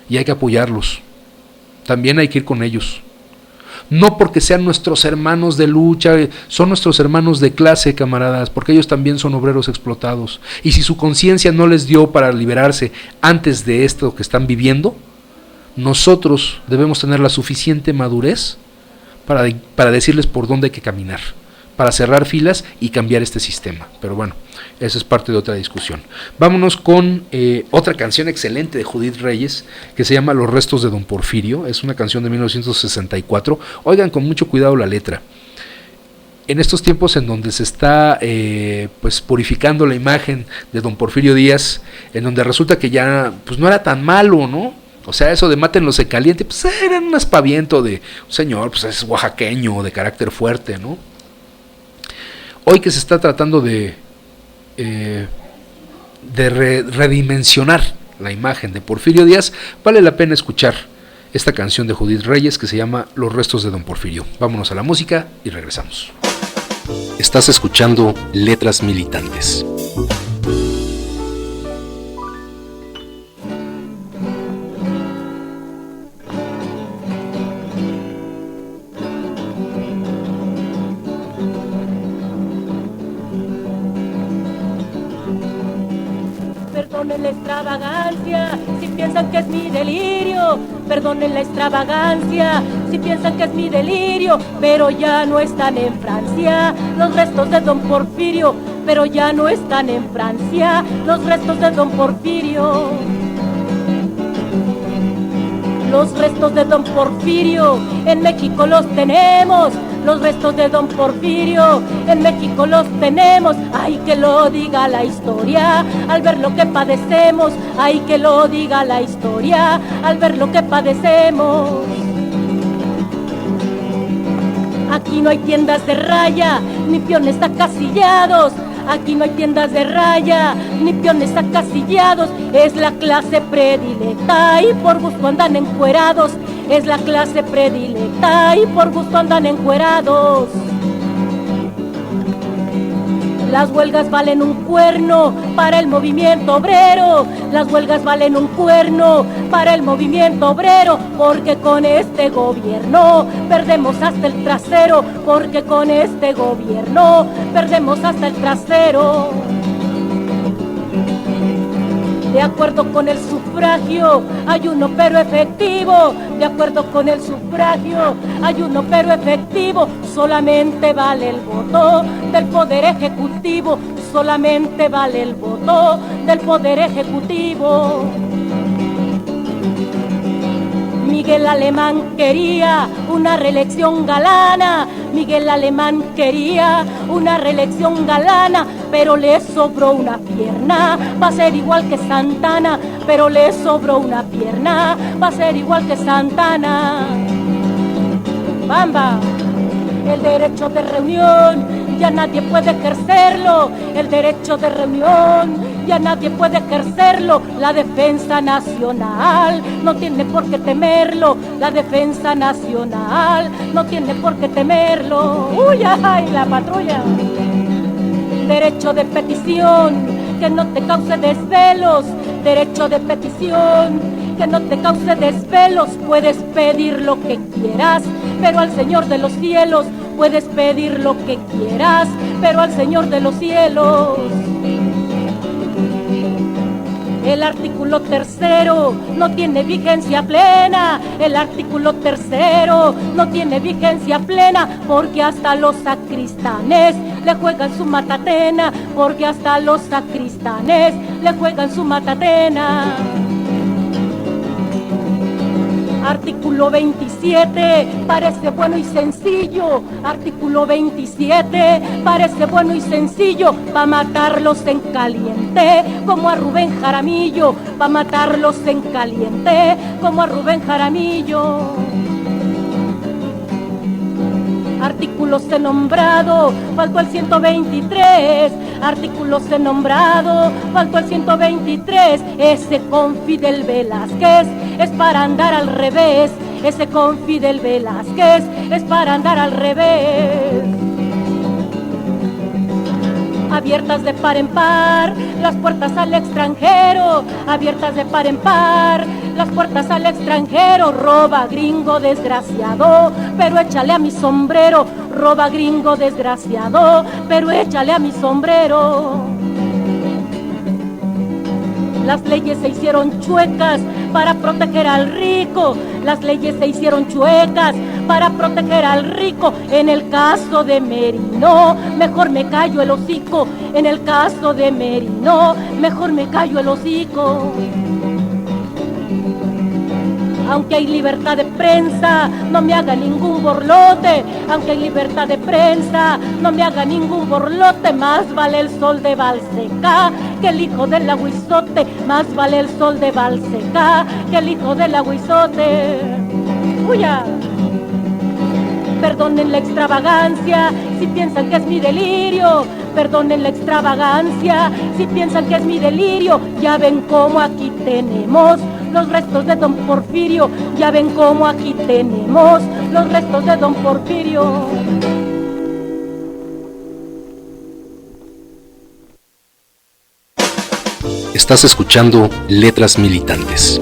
y hay que apoyarlos. También hay que ir con ellos. No porque sean nuestros hermanos de lucha, son nuestros hermanos de clase, camaradas, porque ellos también son obreros explotados. Y si su conciencia no les dio para liberarse antes de esto que están viviendo, nosotros debemos tener la suficiente madurez para decirles por dónde hay que caminar, para cerrar filas y cambiar este sistema. Pero bueno, eso es parte de otra discusión. Vámonos con otra canción excelente de Judith Reyes, que se llama Los restos de Don Porfirio. Es una canción de 1964. Oigan con mucho cuidado la letra. En estos tiempos en donde se está pues purificando la imagen de Don Porfirio Díaz, en donde resulta que ya pues no era tan malo, ¿no? O sea, eso de mátenlo se caliente, pues era un aspaviento de un señor, pues es oaxaqueño, de carácter fuerte, ¿no? Hoy que se está tratando de redimensionar la imagen de Porfirio Díaz, vale la pena escuchar esta canción de Judith Reyes que se llama Los restos de Don Porfirio. Vámonos a la música y regresamos. Estás escuchando Letras Militantes. Perdonen la extravagancia si piensan que es mi delirio. Perdonen la extravagancia si piensan que es mi delirio. Pero ya no están en Francia los restos de Don Porfirio. Pero ya no están en Francia los restos de Don Porfirio. Los restos de Don Porfirio en México los tenemos. Los restos de Don Porfirio en México los tenemos. Ay, que lo diga la historia al ver lo que padecemos. Ay, que lo diga la historia al ver lo que padecemos. Aquí no hay tiendas de raya ni peones acasillados. Aquí no hay tiendas de raya ni peones acasillados. Es la clase predilecta y por gusto andan encuerados. Es la clase predilecta y por gusto andan encuerados. Las huelgas valen un cuerno para el movimiento obrero. Las huelgas valen un cuerno para el movimiento obrero. Porque con este gobierno perdemos hasta el trasero. Porque con este gobierno perdemos hasta el trasero. De acuerdo con el sufragio, ayuno pero efectivo. De acuerdo con el sufragio, ayuno pero efectivo. Solamente vale el voto del Poder Ejecutivo. Solamente vale el voto del Poder Ejecutivo. Miguel Alemán quería una reelección galana. Miguel Alemán quería una reelección galana, pero le sobró una pierna, va a ser igual que Santana. Pero le sobró una pierna, va a ser igual que Santana. Bamba, el derecho de reunión ya nadie puede ejercerlo. El derecho de reunión ya nadie puede ejercerlo. La defensa nacional no tiene por qué temerlo. La defensa nacional no tiene por qué temerlo. ¡Uy, ay, la patrulla! Derecho de petición que no te cause desvelos. Derecho de petición que no te cause desvelos. Puedes pedir lo que quieras, pero al Señor de los cielos. Puedes pedir lo que quieras, pero al Señor de los cielos. El artículo 3º no tiene vigencia plena. El artículo 3º no tiene vigencia plena, porque hasta los sacristanes le juegan su matatena. Porque hasta los sacristanes le juegan su matatena. Artículo 27, parece bueno y sencillo. Artículo 27, parece bueno y sencillo. Pa' matarlos en caliente, como a Rubén Jaramillo. Pa' matarlos en caliente, como a Rubén Jaramillo. Artículos he nombrado, faltó el 123. Artículos he nombrado, faltó el 123. Ese con Fidel Velázquez es para andar al revés. Ese con Fidel Velázquez es para andar al revés. Abiertas de par en par las puertas al extranjero. Abiertas de par en par las puertas al extranjero. Roba gringo desgraciado, pero échale a mi sombrero. Roba gringo desgraciado, pero échale a mi sombrero. Las leyes se hicieron chuecas para proteger al rico. Las leyes se hicieron chuecas para proteger al rico. En el caso de Merino, mejor me callo el hocico. En el caso de Merino, mejor me callo el hocico. Aunque hay libertad de prensa, no me haga ningún borlote. Aunque hay libertad de prensa, no me haga ningún borlote. Más vale el sol de Balseca que el hijo del aguizote. Más vale el sol de Balseca que el hijo del aguizote. ¡Uya! Perdonen la extravagancia si piensan que es mi delirio. Perdonen la extravagancia si piensan que es mi delirio. Ya ven cómo aquí tenemos los restos de don Porfirio. Ya ven cómo aquí tenemos los restos de don Porfirio. Estás escuchando Letras Militantes.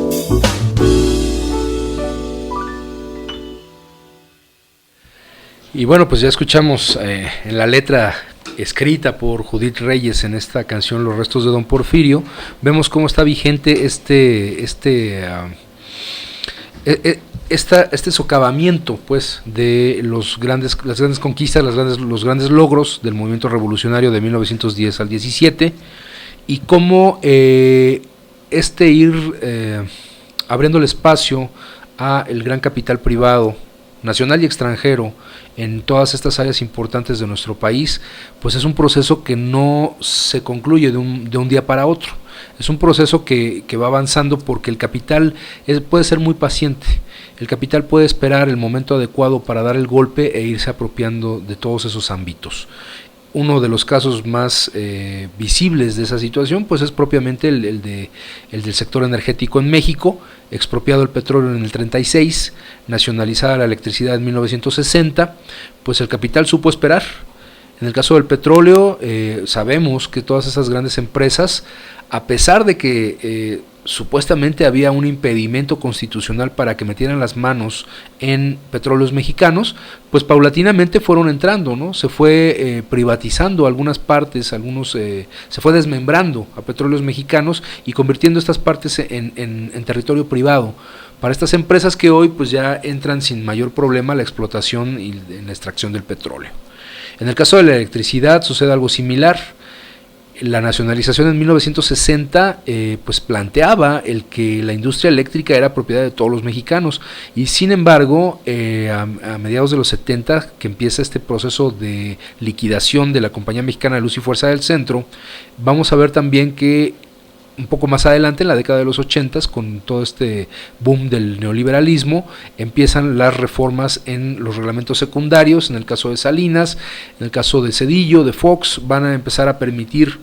Y bueno, pues ya escuchamos en la letra escrita por Judith Reyes en esta canción Los restos de don Porfirio, vemos cómo está vigente este socavamiento pues de las grandes conquistas, los grandes logros del movimiento revolucionario de 1910 al 17, y cómo ir abriendo el espacio a el gran capital privado nacional y extranjero en todas estas áreas importantes de nuestro país, pues es un proceso que no se concluye de un día para otro. Es un proceso que va avanzando porque el capital puede ser muy paciente. El capital puede esperar el momento adecuado para dar el golpe e irse apropiando de todos esos ámbitos. Uno de los casos más visibles de esa situación pues es propiamente el del sector energético en México, expropiado el petróleo en el 36, nacionalizada la electricidad en 1960, pues el capital supo esperar. En el caso del petróleo sabemos que todas esas grandes empresas, a pesar de que supuestamente había un impedimento constitucional para que metieran las manos en petróleos mexicanos, pues paulatinamente fueron entrando, ¿no? Se fue privatizando algunas partes, se fue desmembrando a petróleos mexicanos y convirtiendo estas partes en territorio privado para estas empresas que hoy pues ya entran sin mayor problema a la explotación y en la extracción del petróleo. En el caso de la electricidad sucede algo similar. La nacionalización en 1960 pues planteaba el que la industria eléctrica era propiedad de todos los mexicanos, y sin embargo a mediados de los 70, que empieza este proceso de liquidación de la Compañía Mexicana de Luz y Fuerza del Centro, vamos a ver también que un poco más adelante, en la década de los 80, con todo este boom del neoliberalismo, empiezan las reformas en los reglamentos secundarios. En el caso de Salinas, en el caso de Zedillo, de Fox, van a empezar a permitir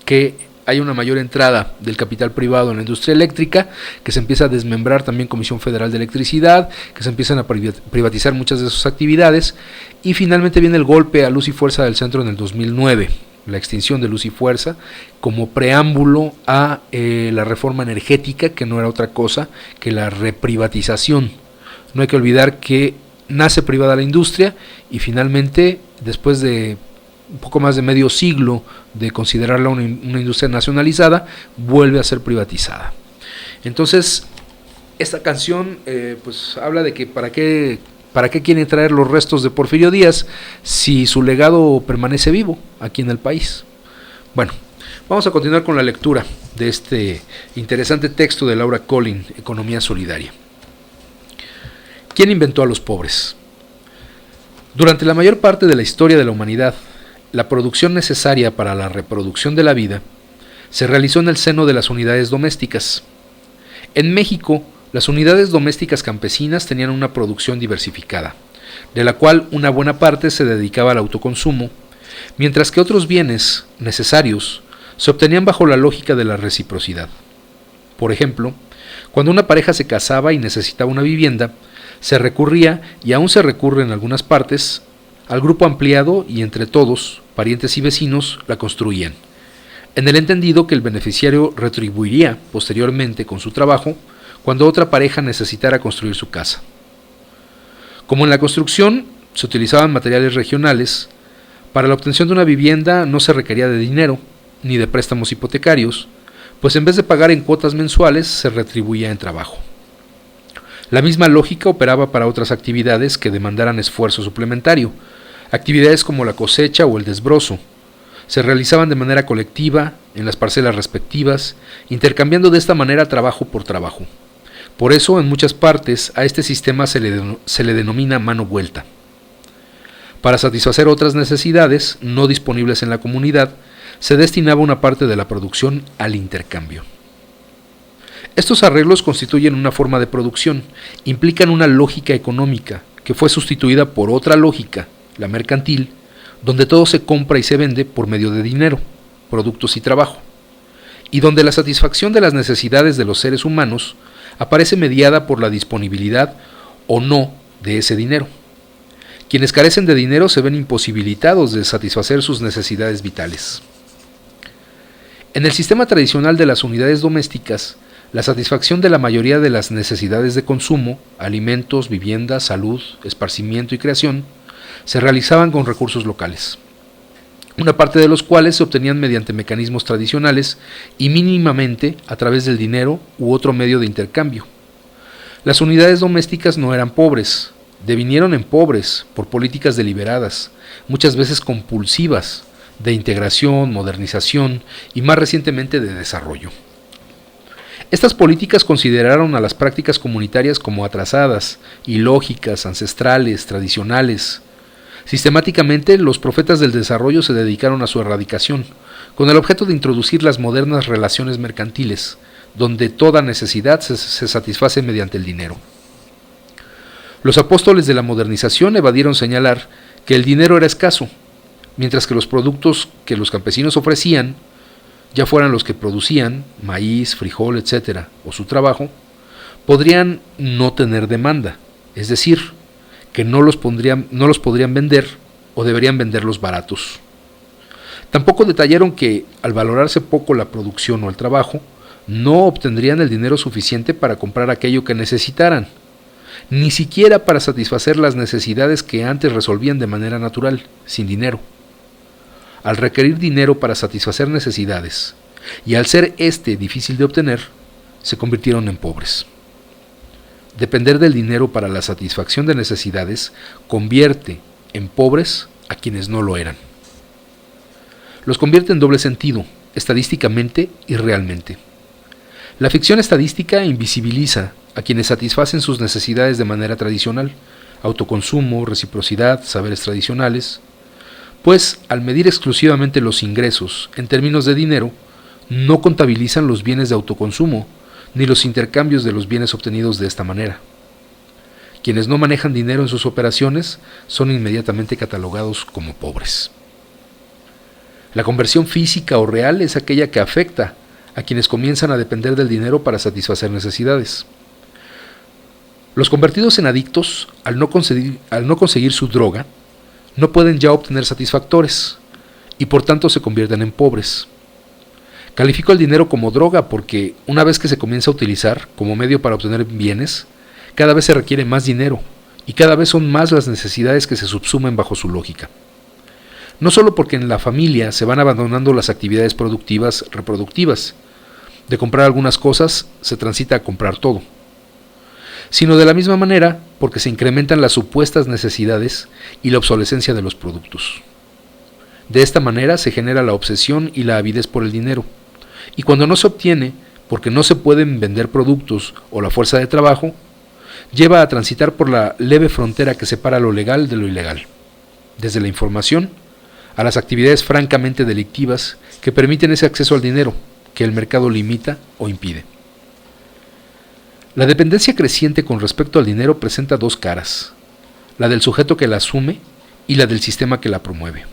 que haya una mayor entrada del capital privado en la industria eléctrica, que se empieza a desmembrar también Comisión Federal de Electricidad, que se empiezan a privatizar muchas de sus actividades, y finalmente viene el golpe a Luz y Fuerza del Centro en el 2009. la extinción de Luz y Fuerza, como preámbulo a la reforma energética, que no era otra cosa que la reprivatización. No hay que olvidar que nace privada la industria y finalmente, después de un poco más de medio siglo de considerarla una industria nacionalizada, vuelve a ser privatizada. Entonces, esta canción pues habla de que ¿para qué quieren traer los restos de Porfirio Díaz si su legado permanece vivo aquí en el país? Bueno, vamos a continuar con la lectura de este interesante texto de Laura Collin, Economía Solidaria. ¿Quién inventó a los pobres? Durante la mayor parte de la historia de la humanidad, la producción necesaria para la reproducción de la vida se realizó en el seno de las unidades domésticas. En México, las unidades domésticas campesinas tenían una producción diversificada, de la cual una buena parte se dedicaba al autoconsumo, mientras que otros bienes necesarios se obtenían bajo la lógica de la reciprocidad. Por ejemplo, cuando una pareja se casaba y necesitaba una vivienda, se recurría, y aún se recurre en algunas partes, al grupo ampliado y entre todos, parientes y vecinos, la construían, en el entendido que el beneficiario retribuiría posteriormente con su trabajo cuando otra pareja necesitara construir su casa. Como en la construcción se utilizaban materiales regionales, para la obtención de una vivienda no se requería de dinero, ni de préstamos hipotecarios, pues en vez de pagar en cuotas mensuales se retribuía en trabajo. La misma lógica operaba para otras actividades que demandaran esfuerzo suplementario. Actividades como la cosecha o el desbrozo se realizaban de manera colectiva en las parcelas respectivas, intercambiando de esta manera trabajo por trabajo. Por eso, en muchas partes, a este sistema se le denomina mano vuelta. Para satisfacer otras necesidades no disponibles en la comunidad, se destinaba una parte de la producción al intercambio. Estos arreglos constituyen una forma de producción, implican una lógica económica que fue sustituida por otra lógica, la mercantil, donde todo se compra y se vende por medio de dinero, productos y trabajo, y donde la satisfacción de las necesidades de los seres humanos aparece mediada por la disponibilidad o no de ese dinero. Quienes carecen de dinero se ven imposibilitados de satisfacer sus necesidades vitales. En el sistema tradicional de las unidades domésticas, la satisfacción de la mayoría de las necesidades de consumo, alimentos, vivienda, salud, esparcimiento y creación, se realizaban con recursos locales, una parte de los cuales se obtenían mediante mecanismos tradicionales y mínimamente a través del dinero u otro medio de intercambio. Las unidades domésticas no eran pobres, devinieron en pobres por políticas deliberadas, muchas veces compulsivas, de integración, modernización y más recientemente de desarrollo. Estas políticas consideraron a las prácticas comunitarias como atrasadas, ilógicas, ancestrales, tradicionales. Sistemáticamente, los profetas del desarrollo se dedicaron a su erradicación, con el objeto de introducir las modernas relaciones mercantiles, donde toda necesidad se satisface mediante el dinero. Los apóstoles de la modernización evadieron señalar que el dinero era escaso, mientras que los productos que los campesinos ofrecían, ya fueran los que producían, maíz, frijol, etc., o su trabajo, podrían no tener demanda, es decir, que no los podrían vender o deberían venderlos baratos. Tampoco detallaron que, al valorarse poco la producción o el trabajo, no obtendrían el dinero suficiente para comprar aquello que necesitaran, ni siquiera para satisfacer las necesidades que antes resolvían de manera natural, sin dinero. Al requerir dinero para satisfacer necesidades, y al ser difícil de obtener, se convirtieron en pobres. Depender del dinero para la satisfacción de necesidades convierte en pobres a quienes no lo eran. Los convierte en doble sentido, estadísticamente y realmente. La ficción estadística invisibiliza a quienes satisfacen sus necesidades de manera tradicional, autoconsumo, reciprocidad, saberes tradicionales, pues al medir exclusivamente los ingresos en términos de dinero, no contabilizan los bienes de autoconsumo, ni los intercambios de los bienes obtenidos de esta manera. Quienes no manejan dinero en sus operaciones son inmediatamente catalogados como pobres. La conversión física o real es aquella que afecta a quienes comienzan a depender del dinero para satisfacer necesidades. Los convertidos en adictos, al no conseguir su droga, no pueden ya obtener satisfactores, y por tanto se convierten en pobres. Califico el dinero como droga porque una vez que se comienza a utilizar como medio para obtener bienes, cada vez se requiere más dinero y cada vez son más las necesidades que se subsumen bajo su lógica. No solo porque en la familia se van abandonando las actividades productivas reproductivas, de comprar algunas cosas se transita a comprar todo, sino de la misma manera porque se incrementan las supuestas necesidades y la obsolescencia de los productos. De esta manera se genera la obsesión y la avidez por el dinero, y cuando no se obtiene, porque no se pueden vender productos o la fuerza de trabajo, lleva a transitar por la leve frontera que separa lo legal de lo ilegal, desde la información a las actividades francamente delictivas que permiten ese acceso al dinero que el mercado limita o impide. La dependencia creciente con respecto al dinero presenta dos caras, la del sujeto que la asume y la del sistema que la promueve.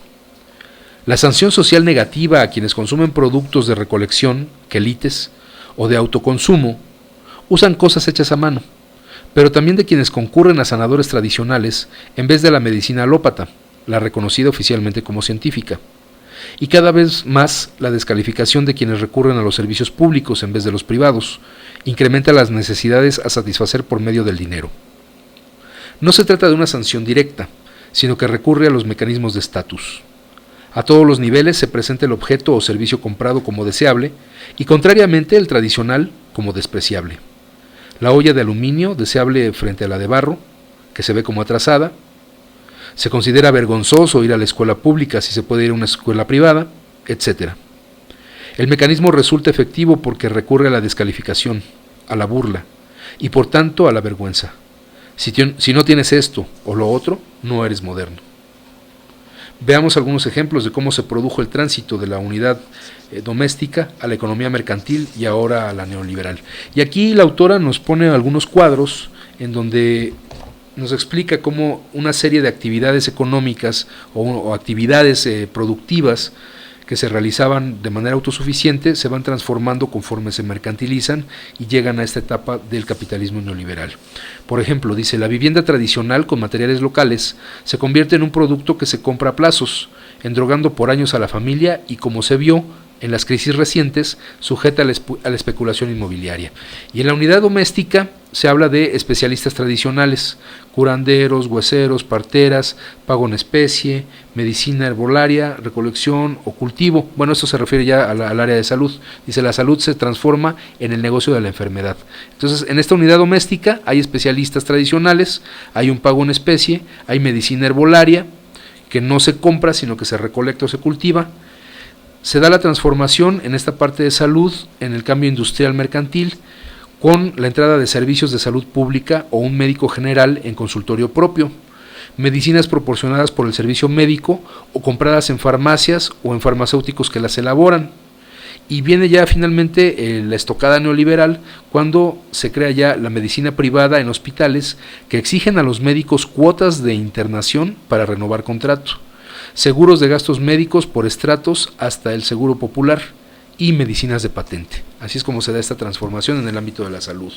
La sanción social negativa a quienes consumen productos de recolección, quelites o de autoconsumo usan cosas hechas a mano, pero también de quienes concurren a sanadores tradicionales en vez de la medicina alópata, la reconocida oficialmente como científica, y cada vez más la descalificación de quienes recurren a los servicios públicos en vez de los privados, incrementa las necesidades a satisfacer por medio del dinero. No se trata de una sanción directa, sino que recurre a los mecanismos de estatus. A todos los niveles se presenta el objeto o servicio comprado como deseable y contrariamente el tradicional como despreciable. La olla de aluminio deseable frente a la de barro, que se ve como atrasada. Se considera vergonzoso ir a la escuela pública si se puede ir a una escuela privada, etc. El mecanismo resulta efectivo porque recurre a la descalificación, a la burla y por tanto a la vergüenza. Si no tienes esto o lo otro, no eres moderno. Veamos algunos ejemplos de cómo se produjo el tránsito de la unidad doméstica a la economía mercantil y ahora a la neoliberal. Y aquí la autora nos pone algunos cuadros en donde nos explica cómo una serie de actividades económicas o actividades productivas que se realizaban de manera autosuficiente se van transformando conforme se mercantilizan y llegan a esta etapa del capitalismo neoliberal. Por ejemplo, dice, la vivienda tradicional con materiales locales se convierte en un producto que se compra a plazos, endrogando por años a la familia y, como se vio en las crisis recientes, sujeta a la especulación inmobiliaria. Y en la unidad doméstica se habla de especialistas tradicionales, curanderos, hueseros, parteras, pago en especie, medicina herbolaria, recolección o cultivo. Bueno, esto se refiere ya al área de salud. Dice, la salud se transforma en el negocio de la enfermedad. Entonces, en esta unidad doméstica hay especialistas tradicionales, hay un pago en especie, hay medicina herbolaria, que no se compra, sino que se recolecta o se cultiva. Se da la transformación en esta parte de salud, en el cambio industrial mercantil, con la entrada de servicios de salud pública o un médico general en consultorio propio, medicinas proporcionadas por el servicio médico o compradas en farmacias o en farmacéuticos que las elaboran. Y viene ya finalmente la estocada neoliberal cuando se crea ya la medicina privada en hospitales que exigen a los médicos cuotas de internación para renovar contrato, seguros de gastos médicos por estratos hasta el seguro popular y medicinas de patente. Así es como se da esta transformación en el ámbito de la salud.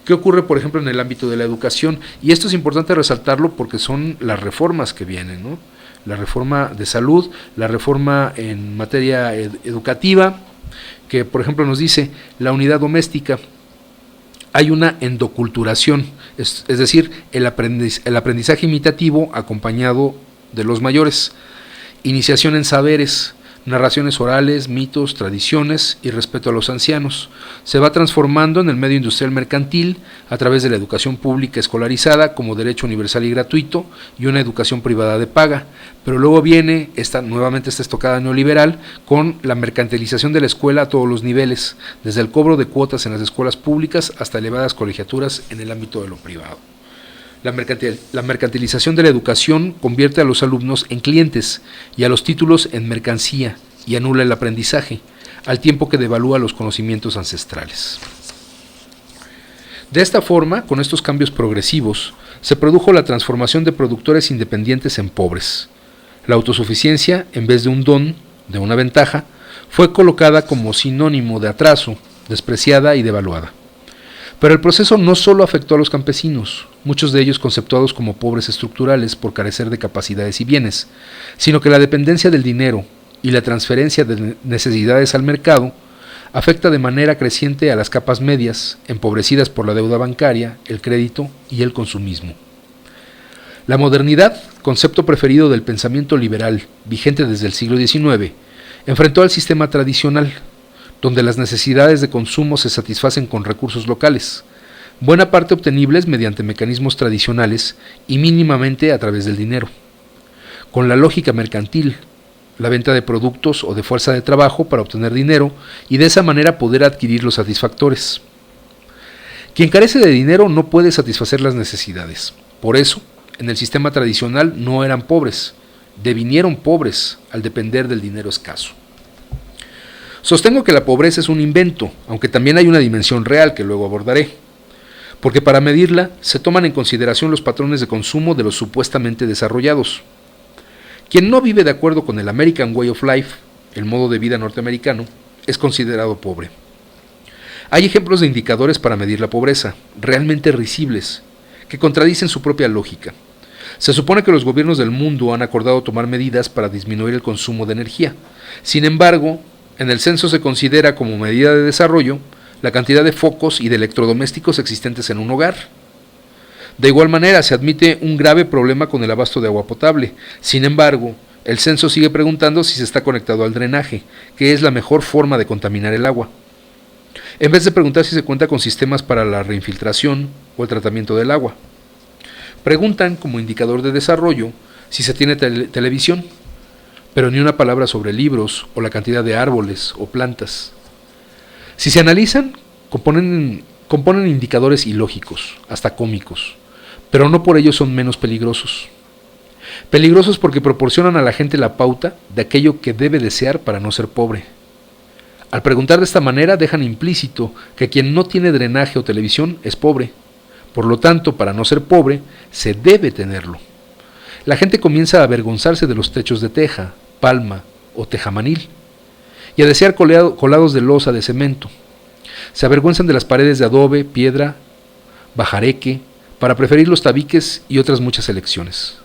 ¿Qué ocurre, por ejemplo, en el ámbito de la educación? Y esto es importante resaltarlo porque son las reformas que vienen, ¿no? La reforma de salud, la reforma en materia educativa, que por ejemplo nos dice la unidad doméstica, hay una endoculturación, es decir, el aprendizaje imitativo acompañado de los mayores, iniciación en saberes, narraciones orales, mitos, tradiciones y respeto a los ancianos. Se va transformando en el medio industrial mercantil a través de la educación pública escolarizada como derecho universal y gratuito y una educación privada de paga. Pero luego viene nuevamente esta estocada neoliberal con la mercantilización de la escuela a todos los niveles, desde el cobro de cuotas en las escuelas públicas hasta elevadas colegiaturas en el ámbito de lo privado. La mercantilización de la educación convierte a los alumnos en clientes y a los títulos en mercancía y anula el aprendizaje, al tiempo que devalúa los conocimientos ancestrales. De esta forma, con estos cambios progresivos, se produjo la transformación de productores independientes en pobres. La autosuficiencia, en vez de un don, de una ventaja, fue colocada como sinónimo de atraso, despreciada y devaluada. Pero el proceso no solo afectó a los campesinos, muchos de ellos conceptuados como pobres estructurales por carecer de capacidades y bienes, sino que la dependencia del dinero, y la transferencia de necesidades al mercado afecta de manera creciente a las capas medias, empobrecidas por la deuda bancaria, el crédito y el consumismo. La modernidad, concepto preferido del pensamiento liberal vigente desde el siglo XIX, enfrentó al sistema tradicional, donde las necesidades de consumo se satisfacen con recursos locales, buena parte obtenibles mediante mecanismos tradicionales y mínimamente a través del dinero. Con la lógica mercantil, la venta de productos o de fuerza de trabajo para obtener dinero y de esa manera poder adquirir los satisfactores. Quien carece de dinero no puede satisfacer las necesidades. Por eso, en el sistema tradicional no eran pobres, devinieron pobres al depender del dinero escaso. Sostengo que la pobreza es un invento, aunque también hay una dimensión real que luego abordaré, porque para medirla se toman en consideración los patrones de consumo de los supuestamente desarrollados. Quien no vive de acuerdo con el American Way of Life, el modo de vida norteamericano, es considerado pobre. Hay ejemplos de indicadores para medir la pobreza, realmente risibles, que contradicen su propia lógica. Se supone que los gobiernos del mundo han acordado tomar medidas para disminuir el consumo de energía. Sin embargo, en el censo se considera como medida de desarrollo la cantidad de focos y de electrodomésticos existentes en un hogar. De igual manera, se admite un grave problema con el abasto de agua potable. Sin embargo, el censo sigue preguntando si se está conectado al drenaje, que es la mejor forma de contaminar el agua, en vez de preguntar si se cuenta con sistemas para la reinfiltración o el tratamiento del agua. Preguntan, como indicador de desarrollo, si se tiene televisión, pero ni una palabra sobre libros o la cantidad de árboles o plantas. Si se analizan, componen indicadores ilógicos, hasta cómicos, pero no por ello son menos peligrosos. Peligrosos porque proporcionan a la gente la pauta de aquello que debe desear para no ser pobre. Al preguntar de esta manera dejan implícito que quien no tiene drenaje o televisión es pobre. Por lo tanto, para no ser pobre, se debe tenerlo. La gente comienza a avergonzarse de los techos de teja, palma o tejamanil y a desear colados de losa de cemento. Se avergüenzan de las paredes de adobe, piedra, bajareque, para preferir los tabiques y otras muchas elecciones.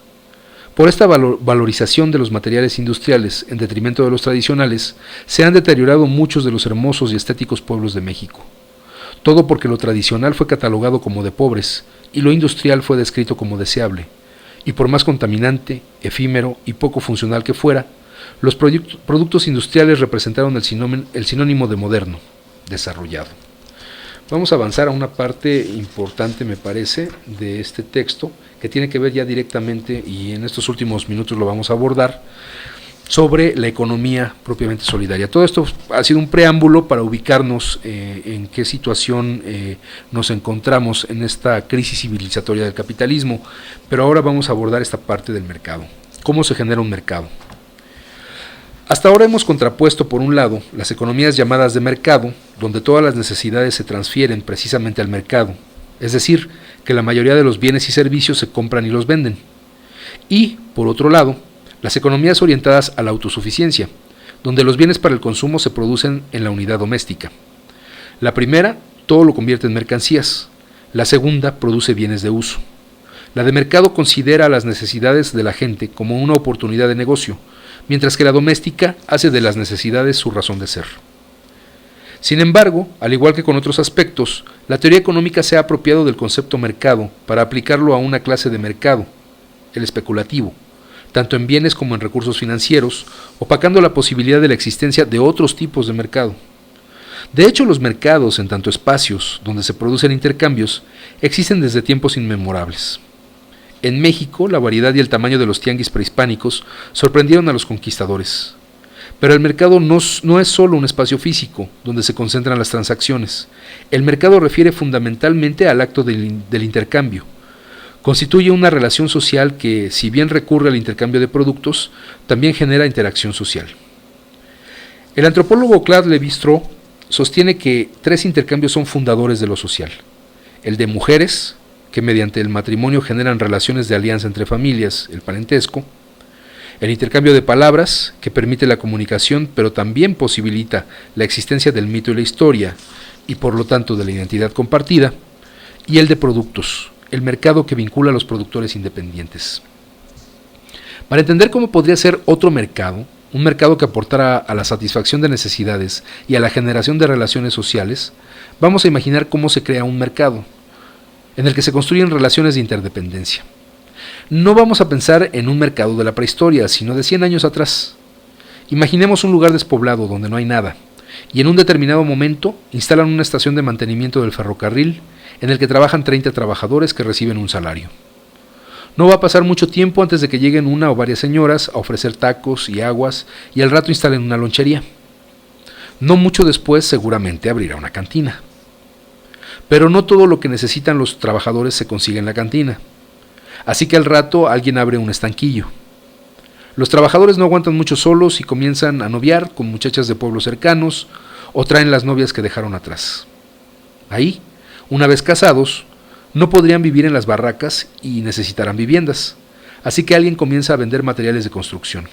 Por esta valorización de los materiales industriales en detrimento de los tradicionales, se han deteriorado muchos de los hermosos y estéticos pueblos de México. Todo porque lo tradicional fue catalogado como de pobres y lo industrial fue descrito como deseable. Y por más contaminante, efímero y poco funcional que fuera, los productos industriales representaron el sinónimo de moderno, desarrollado. Vamos a avanzar a una parte importante, me parece, de este texto, que tiene que ver ya directamente, y en estos últimos minutos lo vamos a abordar, sobre la economía propiamente solidaria. Todo esto ha sido un preámbulo para ubicarnos en qué situación nos encontramos en esta crisis civilizatoria del capitalismo, pero ahora vamos a abordar esta parte del mercado. ¿Cómo se genera un mercado? Hasta ahora hemos contrapuesto, por un lado, las economías llamadas de mercado, donde todas las necesidades se transfieren precisamente al mercado, es decir, que la mayoría de los bienes y servicios se compran y los venden. Y, por otro lado, las economías orientadas a la autosuficiencia, donde los bienes para el consumo se producen en la unidad doméstica. La primera, todo lo convierte en mercancías. La segunda, produce bienes de uso. La de mercado considera las necesidades de la gente como una oportunidad de negocio, mientras que la doméstica hace de las necesidades su razón de ser. Sin embargo, al igual que con otros aspectos, la teoría económica se ha apropiado del concepto mercado para aplicarlo a una clase de mercado, el especulativo, tanto en bienes como en recursos financieros, opacando la posibilidad de la existencia de otros tipos de mercado. De hecho, los mercados, en tanto espacios donde se producen intercambios, existen desde tiempos inmemorables. En México, la variedad y el tamaño de los tianguis prehispánicos sorprendieron a los conquistadores. Pero el mercado no es solo un espacio físico donde se concentran las transacciones. El mercado refiere fundamentalmente al acto del intercambio. Constituye una relación social que, si bien recurre al intercambio de productos, también genera interacción social. El antropólogo Claude Lévi-Strauss sostiene que 3 intercambios son fundadores de lo social: el de mujeres, que mediante el matrimonio generan relaciones de alianza entre familias, el parentesco; el intercambio de palabras, que permite la comunicación, pero también posibilita la existencia del mito y la historia, y por lo tanto de la identidad compartida; y el de productos, el mercado que vincula a los productores independientes. Para entender cómo podría ser otro mercado, un mercado que aportara a la satisfacción de necesidades y a la generación de relaciones sociales, vamos a imaginar cómo se crea un mercado, en el que se construyen relaciones de interdependencia. No vamos a pensar en un mercado de la prehistoria, sino de 100 años atrás. Imaginemos un lugar despoblado donde no hay nada, y en un determinado momento instalan una estación de mantenimiento del ferrocarril en el que trabajan 30 trabajadores que reciben un salario. No va a pasar mucho tiempo antes de que lleguen una o varias señoras a ofrecer tacos y aguas y al rato instalen una lonchería. No mucho después seguramente abrirá una cantina. Pero no todo lo que necesitan los trabajadores se consigue en la cantina. Así que al rato alguien abre un estanquillo. Los trabajadores no aguantan mucho solos y comienzan a noviar con muchachas de pueblos cercanos o traen las novias que dejaron atrás. Ahí, una vez casados, no podrían vivir en las barracas y necesitarán viviendas, así que alguien comienza a vender materiales de construcción.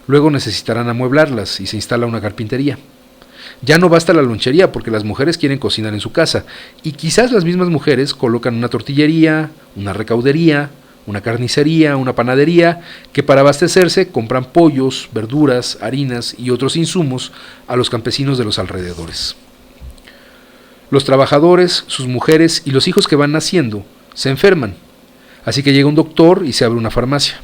Luego necesitarán amueblarlas y se instala una carpintería. Ya no basta la lonchería porque las mujeres quieren cocinar en su casa y quizás las mismas mujeres colocan una tortillería, una recaudería, una carnicería, una panadería, que para abastecerse compran pollos, verduras, harinas y otros insumos a los campesinos de los alrededores. Los trabajadores, sus mujeres y los hijos que van naciendo se enferman, así que llega un doctor y se abre una farmacia.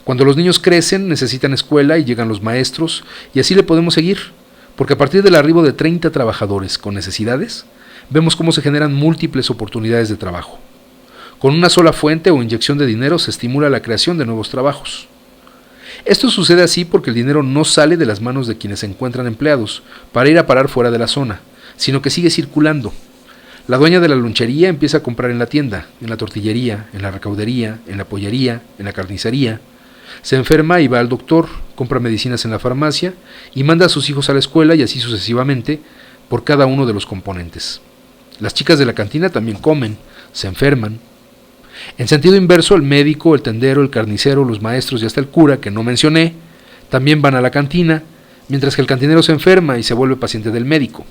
Cuando los niños crecen necesitan escuela y llegan los maestros y así le podemos seguir, porque a partir del arribo de 30 trabajadores con necesidades, vemos cómo se generan múltiples oportunidades de trabajo. Con una sola fuente o inyección de dinero se estimula la creación de nuevos trabajos. Esto sucede así porque el dinero no sale de las manos de quienes se encuentran empleados para ir a parar fuera de la zona, sino que sigue circulando. La dueña de la lonchería empieza a comprar en la tienda, en la tortillería, en la recaudería, en la pollería, en la carnicería. Se enferma y va al doctor, compra medicinas en la farmacia y manda a sus hijos a la escuela y así sucesivamente por cada uno de los componentes. Las chicas de la cantina también comen, se enferman. En sentido inverso, el médico, el tendero, el carnicero, los maestros y hasta el cura, que no mencioné, también van a la cantina, mientras que el cantinero se enferma y se vuelve paciente del médico.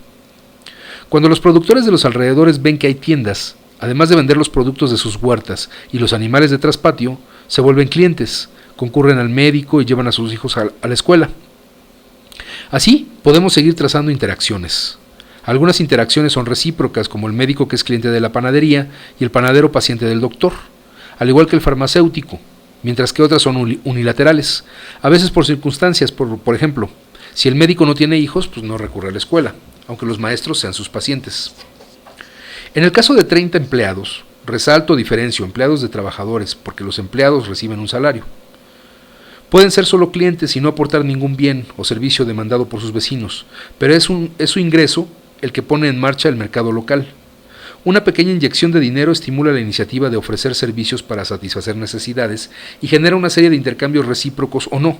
Cuando los productores de los alrededores ven que hay tiendas, además de vender los productos de sus huertas y los animales de traspatio, se vuelven clientes, concurren al médico y llevan a sus hijos a la escuela. Así podemos seguir trazando interacciones. Algunas interacciones son recíprocas, como el médico que es cliente de la panadería y el panadero paciente del doctor, al igual que el farmacéutico, mientras que otras son unilaterales, a veces por circunstancias, por ejemplo, si el médico no tiene hijos, pues no recurre a la escuela, aunque los maestros sean sus pacientes. En el caso de 30 empleados, resalto o diferencio empleados de trabajadores, porque los empleados reciben un salario. Pueden ser solo clientes y no aportar ningún bien o servicio demandado por sus vecinos, pero es su ingreso el que pone en marcha el mercado local. Una pequeña inyección de dinero estimula la iniciativa de ofrecer servicios para satisfacer necesidades y genera una serie de intercambios recíprocos o no,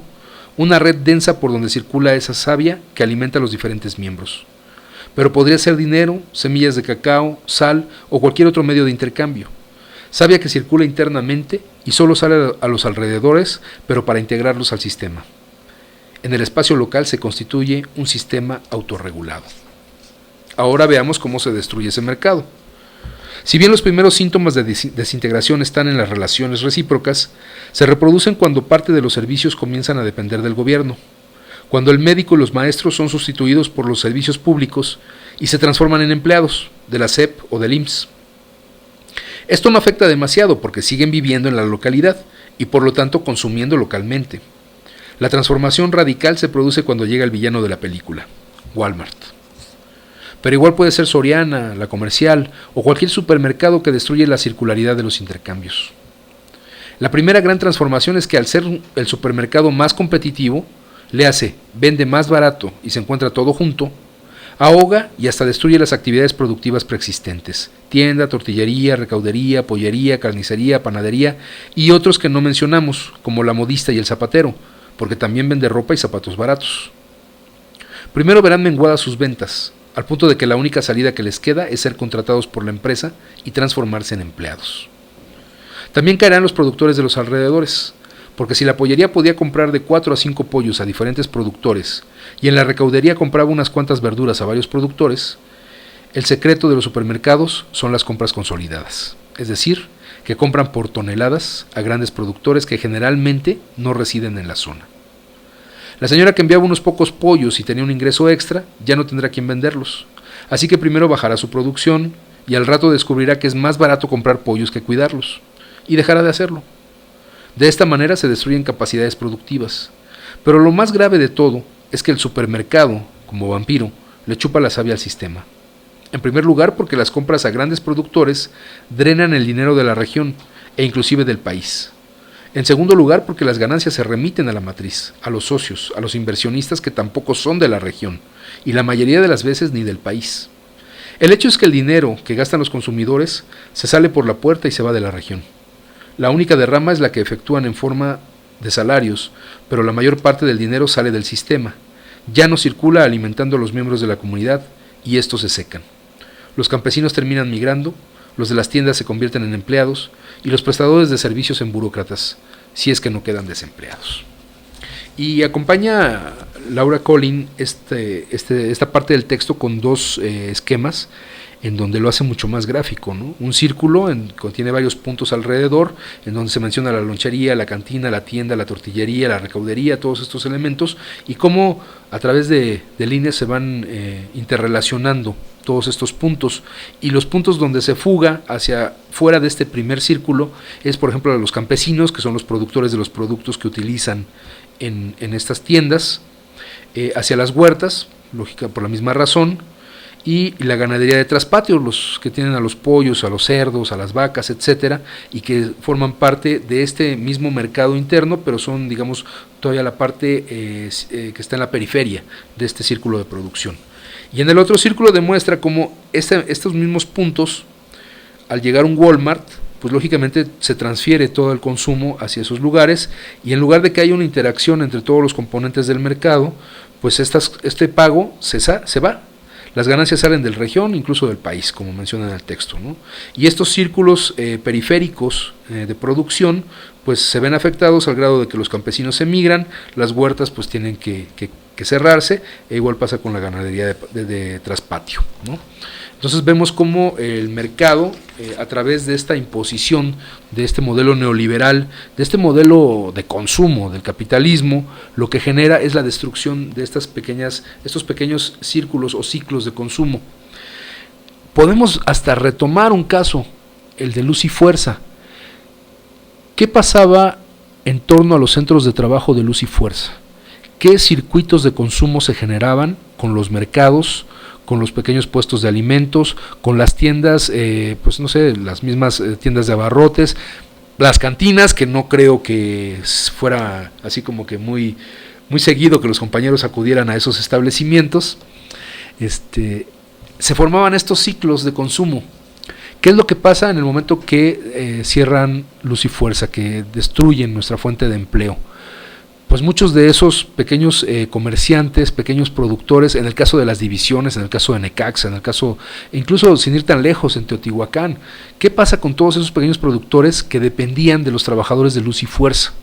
una red densa por donde circula esa savia que alimenta a los diferentes miembros. Pero podría ser dinero, semillas de cacao, sal o cualquier otro medio de intercambio. Savia que circula internamente y solo sale a los alrededores, pero para integrarlos al sistema. En el espacio local se constituye un sistema autorregulado. Ahora veamos cómo se destruye ese mercado. Si bien los primeros síntomas de desintegración están en las relaciones recíprocas, se reproducen cuando parte de los servicios comienzan a depender del gobierno, cuando el médico y los maestros son sustituidos por los servicios públicos y se transforman en empleados de la SEP o del IMSS. Esto no afecta demasiado porque siguen viviendo en la localidad y por lo tanto consumiendo localmente. La transformación radical se produce cuando llega el villano de la película, Walmart. Pero igual puede ser Soriana, La Comercial o cualquier supermercado que destruye la circularidad de los intercambios. La primera gran transformación es que al ser el supermercado más competitivo, le hace, vende más barato y se encuentra todo junto, ahoga y hasta destruye las actividades productivas preexistentes, tienda, tortillería, recaudería, pollería, carnicería, panadería y otros que no mencionamos, como la modista y el zapatero, porque también vende ropa y zapatos baratos. Primero verán menguadas sus ventas, al punto de que la única salida que les queda es ser contratados por la empresa y transformarse en empleados. También caerán los productores de los alrededores, porque si la pollería podía comprar de 4 a 5 pollos a diferentes productores y en la recaudería compraba unas cuantas verduras a varios productores, el secreto de los supermercados son las compras consolidadas, es decir, que compran por toneladas a grandes productores que generalmente no residen en la zona. La señora que enviaba unos pocos pollos y tenía un ingreso extra, ya no tendrá quien venderlos. Así que primero bajará su producción y al rato descubrirá que es más barato comprar pollos que cuidarlos, y dejará de hacerlo. De esta manera se destruyen capacidades productivas. Pero lo más grave de todo es que el supermercado, como vampiro, le chupa la savia al sistema. En primer lugar, porque las compras a grandes productores drenan el dinero de la región e inclusive del país. En segundo lugar, porque las ganancias se remiten a la matriz, a los socios, a los inversionistas que tampoco son de la región, y la mayoría de las veces ni del país. El hecho es que el dinero que gastan los consumidores se sale por la puerta y se va de la región. La única derrama es la que efectúan en forma de salarios, pero la mayor parte del dinero sale del sistema. Ya no circula alimentando a los miembros de la comunidad y estos se secan. Los campesinos terminan migrando, los de las tiendas se convierten en empleados y los prestadores de servicios en burócratas, si es que no quedan desempleados. Y acompaña Laura Collin esta parte del texto con dos esquemas en donde lo hace mucho más gráfico, ¿no? Un círculo contiene varios puntos alrededor, en donde se menciona la lonchería, la cantina, la tienda, la tortillería, la recaudería, todos estos elementos, y cómo a través de líneas se van interrelacionando todos estos puntos, y los puntos donde se fuga hacia fuera de este primer círculo es, por ejemplo, los campesinos, que son los productores de los productos que utilizan en estas tiendas, hacia las huertas, lógica por la misma razón, y la ganadería de traspatio, los que tienen a los pollos, a los cerdos, a las vacas, etcétera, y que forman parte de este mismo mercado interno, pero son, digamos, todavía la parte que está en la periferia de este círculo de producción. Y en el otro círculo demuestra cómo estos mismos puntos, al llegar a un Walmart, pues lógicamente se transfiere todo el consumo hacia esos lugares, y en lugar de que haya una interacción entre todos los componentes del mercado, pues este pago se va. Las ganancias salen de la región, incluso del país, como menciona en el texto, ¿no? Y estos círculos periféricos de producción pues se ven afectados al grado de que los campesinos emigran, las huertas pues tienen que cerrarse, e igual pasa con la ganadería de traspatio, ¿no? Entonces vemos cómo el mercado, a través de esta imposición, de este modelo neoliberal, de este modelo de consumo del capitalismo, lo que genera es la destrucción de estos pequeños círculos o ciclos de consumo. Podemos hasta retomar un caso, el de Luz y Fuerza. ¿Qué pasaba en torno a los centros de trabajo de Luz y Fuerza? ¿Qué circuitos de consumo se generaban con los mercados, con los pequeños puestos de alimentos, con las tiendas, pues no sé, las mismas tiendas de abarrotes, las cantinas, que no creo que fuera así como que muy seguido que los compañeros acudieran a esos establecimientos? Se formaban estos ciclos de consumo. ¿Qué es lo que pasa en el momento que cierran Luz y Fuerza, que destruyen nuestra fuente de empleo? Pues muchos de esos pequeños comerciantes, pequeños productores, en el caso de las divisiones, en el caso de Necaxa, en el caso, incluso sin ir tan lejos, en Teotihuacán, ¿qué pasa con todos esos pequeños productores que dependían de los trabajadores de Luz y Fuerza?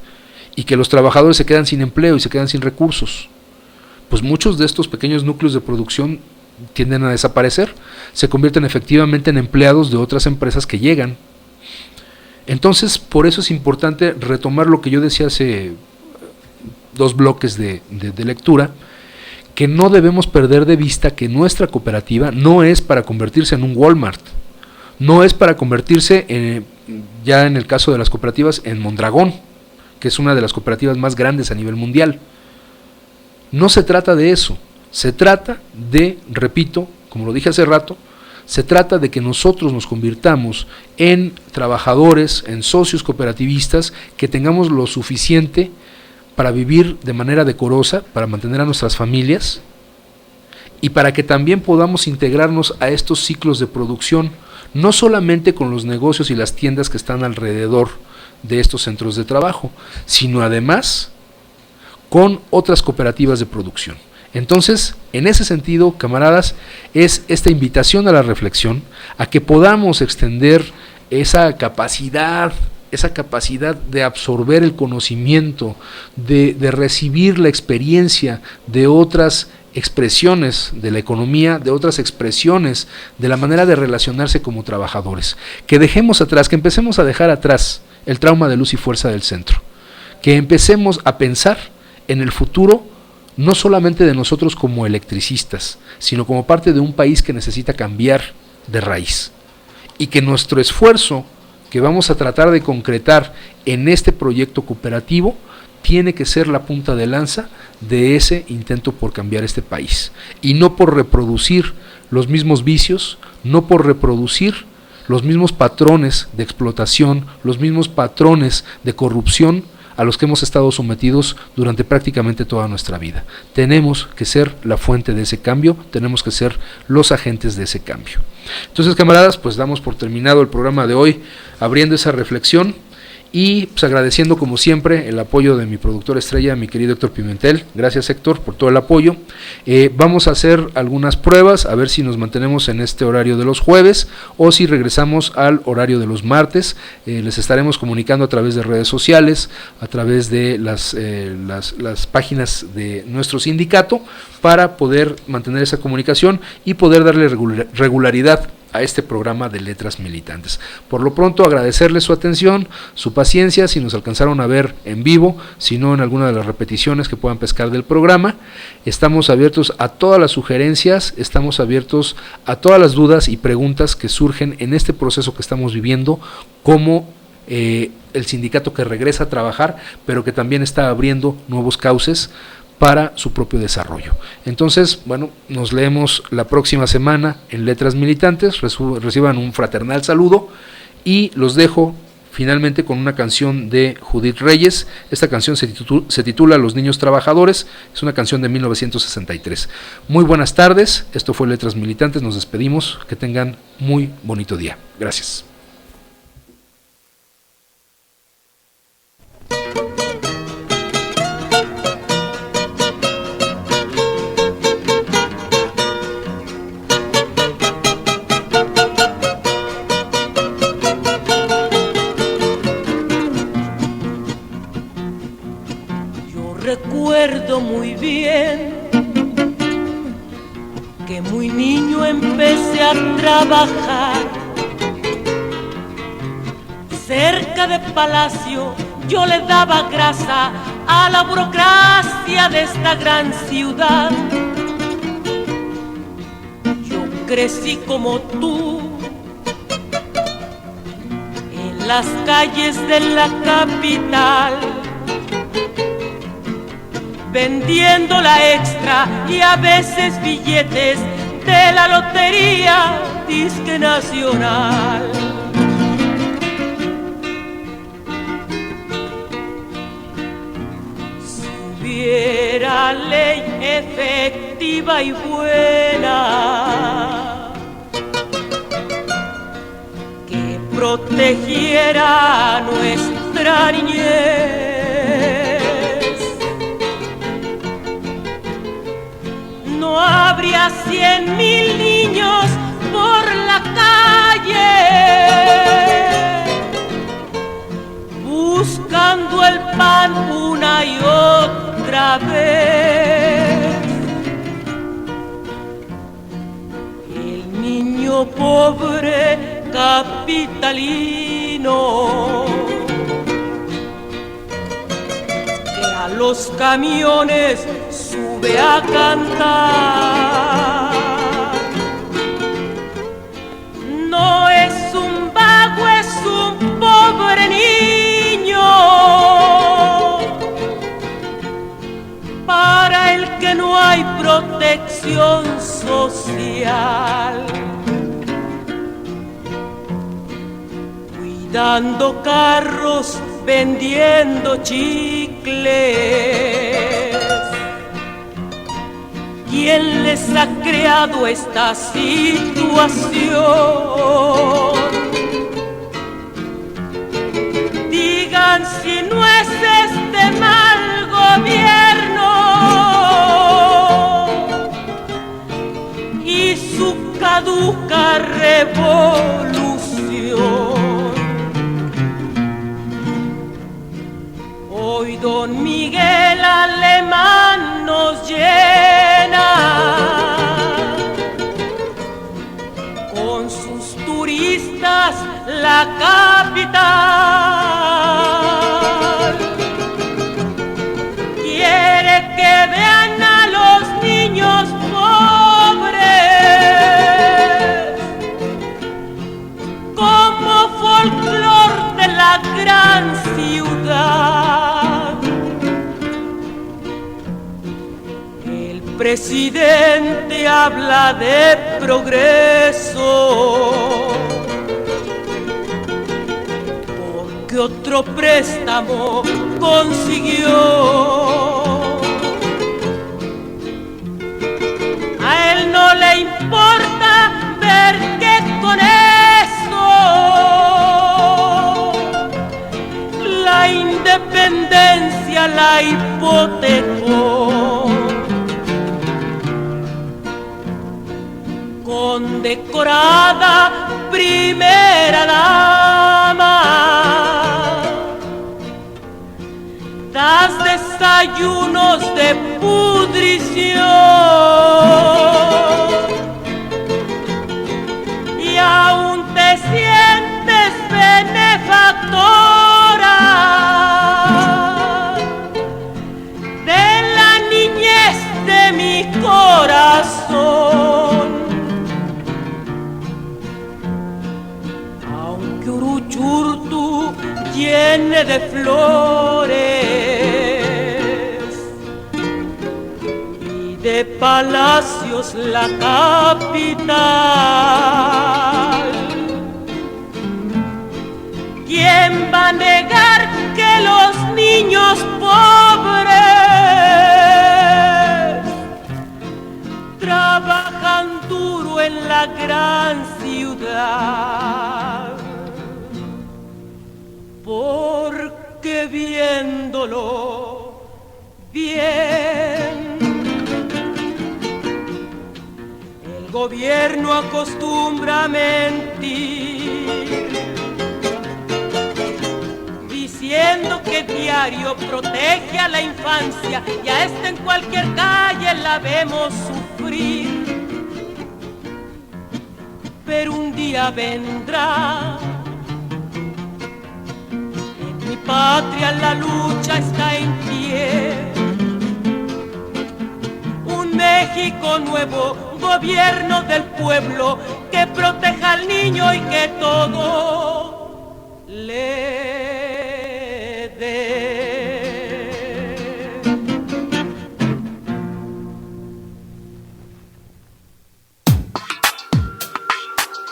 Y que los trabajadores se quedan sin empleo y se quedan sin recursos. Pues muchos de estos pequeños núcleos de producción tienden a desaparecer, se convierten efectivamente en empleados de otras empresas que llegan. Entonces, por eso es importante retomar lo que yo decía hace 2 bloques de lectura, que no debemos perder de vista que nuestra cooperativa no es para convertirse en un Walmart, no es para convertirse, ya en el caso de las cooperativas, en Mondragón, que es una de las cooperativas más grandes a nivel mundial. No se trata de eso, se trata de, repito, como lo dije hace rato, se trata de que nosotros nos convirtamos en trabajadores, en socios cooperativistas, que tengamos lo suficiente para vivir de manera decorosa, para mantener a nuestras familias y para que también podamos integrarnos a estos ciclos de producción, no solamente con los negocios y las tiendas que están alrededor de estos centros de trabajo, sino además con otras cooperativas de producción. Entonces, en ese sentido, camaradas, es esta invitación a la reflexión, a que podamos extender esa capacidad de absorber el conocimiento, de recibir la experiencia de otras expresiones de la economía, de otras expresiones de la manera de relacionarse como trabajadores. Que dejemos atrás, que empecemos a dejar atrás el trauma de Luz y Fuerza del centro. Que empecemos a pensar en el futuro no solamente de nosotros como electricistas, sino como parte de un país que necesita cambiar de raíz. Y que nuestro esfuerzo que vamos a tratar de concretar en este proyecto cooperativo tiene que ser la punta de lanza de ese intento por cambiar este país. Y no por reproducir los mismos vicios, no por reproducir los mismos patrones de explotación, los mismos patrones de corrupción a los que hemos estado sometidos durante prácticamente toda nuestra vida. Tenemos que ser la fuente de ese cambio, tenemos que ser los agentes de ese cambio. Entonces, camaradas, pues damos por terminado el programa de hoy, abriendo esa reflexión y pues agradeciendo como siempre el apoyo de mi productor estrella, mi querido Héctor Pimentel. Gracias, Héctor, por todo el apoyo. Vamos a hacer algunas pruebas, a ver si nos mantenemos en este horario de los jueves o si regresamos al horario de los martes. Les estaremos comunicando a través de redes sociales, a través de las páginas de nuestro sindicato, para poder mantener esa comunicación y poder darle regularidad a este programa de Letras Militantes. Por lo pronto, agradecerles su atención, su paciencia, si nos alcanzaron a ver en vivo, si no en alguna de las repeticiones que puedan pescar del programa. Estamos abiertos a todas las sugerencias, estamos abiertos a todas las dudas y preguntas que surgen en este proceso que estamos viviendo como el sindicato que regresa a trabajar, pero que también está abriendo nuevos cauces para su propio desarrollo. Entonces, bueno, nos leemos la próxima semana en Letras Militantes. Reciban un fraternal saludo y los dejo finalmente con una canción de Judith Reyes. Esta canción se titula Los Niños Trabajadores, es una canción de 1963. Muy buenas tardes, esto fue Letras Militantes, nos despedimos, que tengan muy bonito día. Gracias. Recuerdo muy bien que muy niño empecé a trabajar cerca de Palacio. Yo le daba grasa a la burocracia de esta gran ciudad. Yo crecí como tú en las calles de la capital, vendiendo la extra y a veces billetes de la lotería disque nacional. Si hubiera ley efectiva y buena que protegiera a nuestra niñez, no habría 100,000 niños por la calle buscando el pan una y otra vez. El niño pobre capitalino que a los camiones sube a cantar, no es un vago, es un pobre niño para el que no hay protección social, cuidando carros, vendiendo chicles. ¿Quién les ha creado esta situación? Digan si no es este mal gobierno y su caduca revolución. Hoy don Miguel Alemán nos llena con sus turistas la capital. Quiere que vean presidente habla de progreso, porque otro préstamo consiguió. A él no le importa ver que con eso la independencia la hipotecó. Condecorada primera dama, das desayunos de pudrición y aún te sientes benefactora de la niñez de mi corazón. Aunque Uruchurtu llene de flores y de palacios la capital, ¿quién va a negar que los niños pobres trabajan duro en la gran ciudad? Porque viéndolo bien, el gobierno acostumbra a mentir, diciendo que diario protege a la infancia y a esta en cualquier calle la vemos sufrir. Pero un día vendrá, en mi patria la lucha está en pie, un México nuevo, gobierno del pueblo, que proteja al niño y que todo le dé.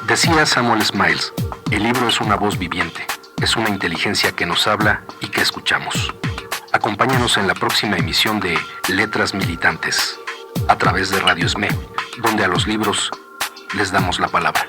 Decía Samuel Smiles, el libro es una voz viviente, es una inteligencia que nos habla y que escuchamos. Acompáñanos en la próxima emisión de Letras Militantes, a través de Radio SME, donde a los libros les damos la palabra.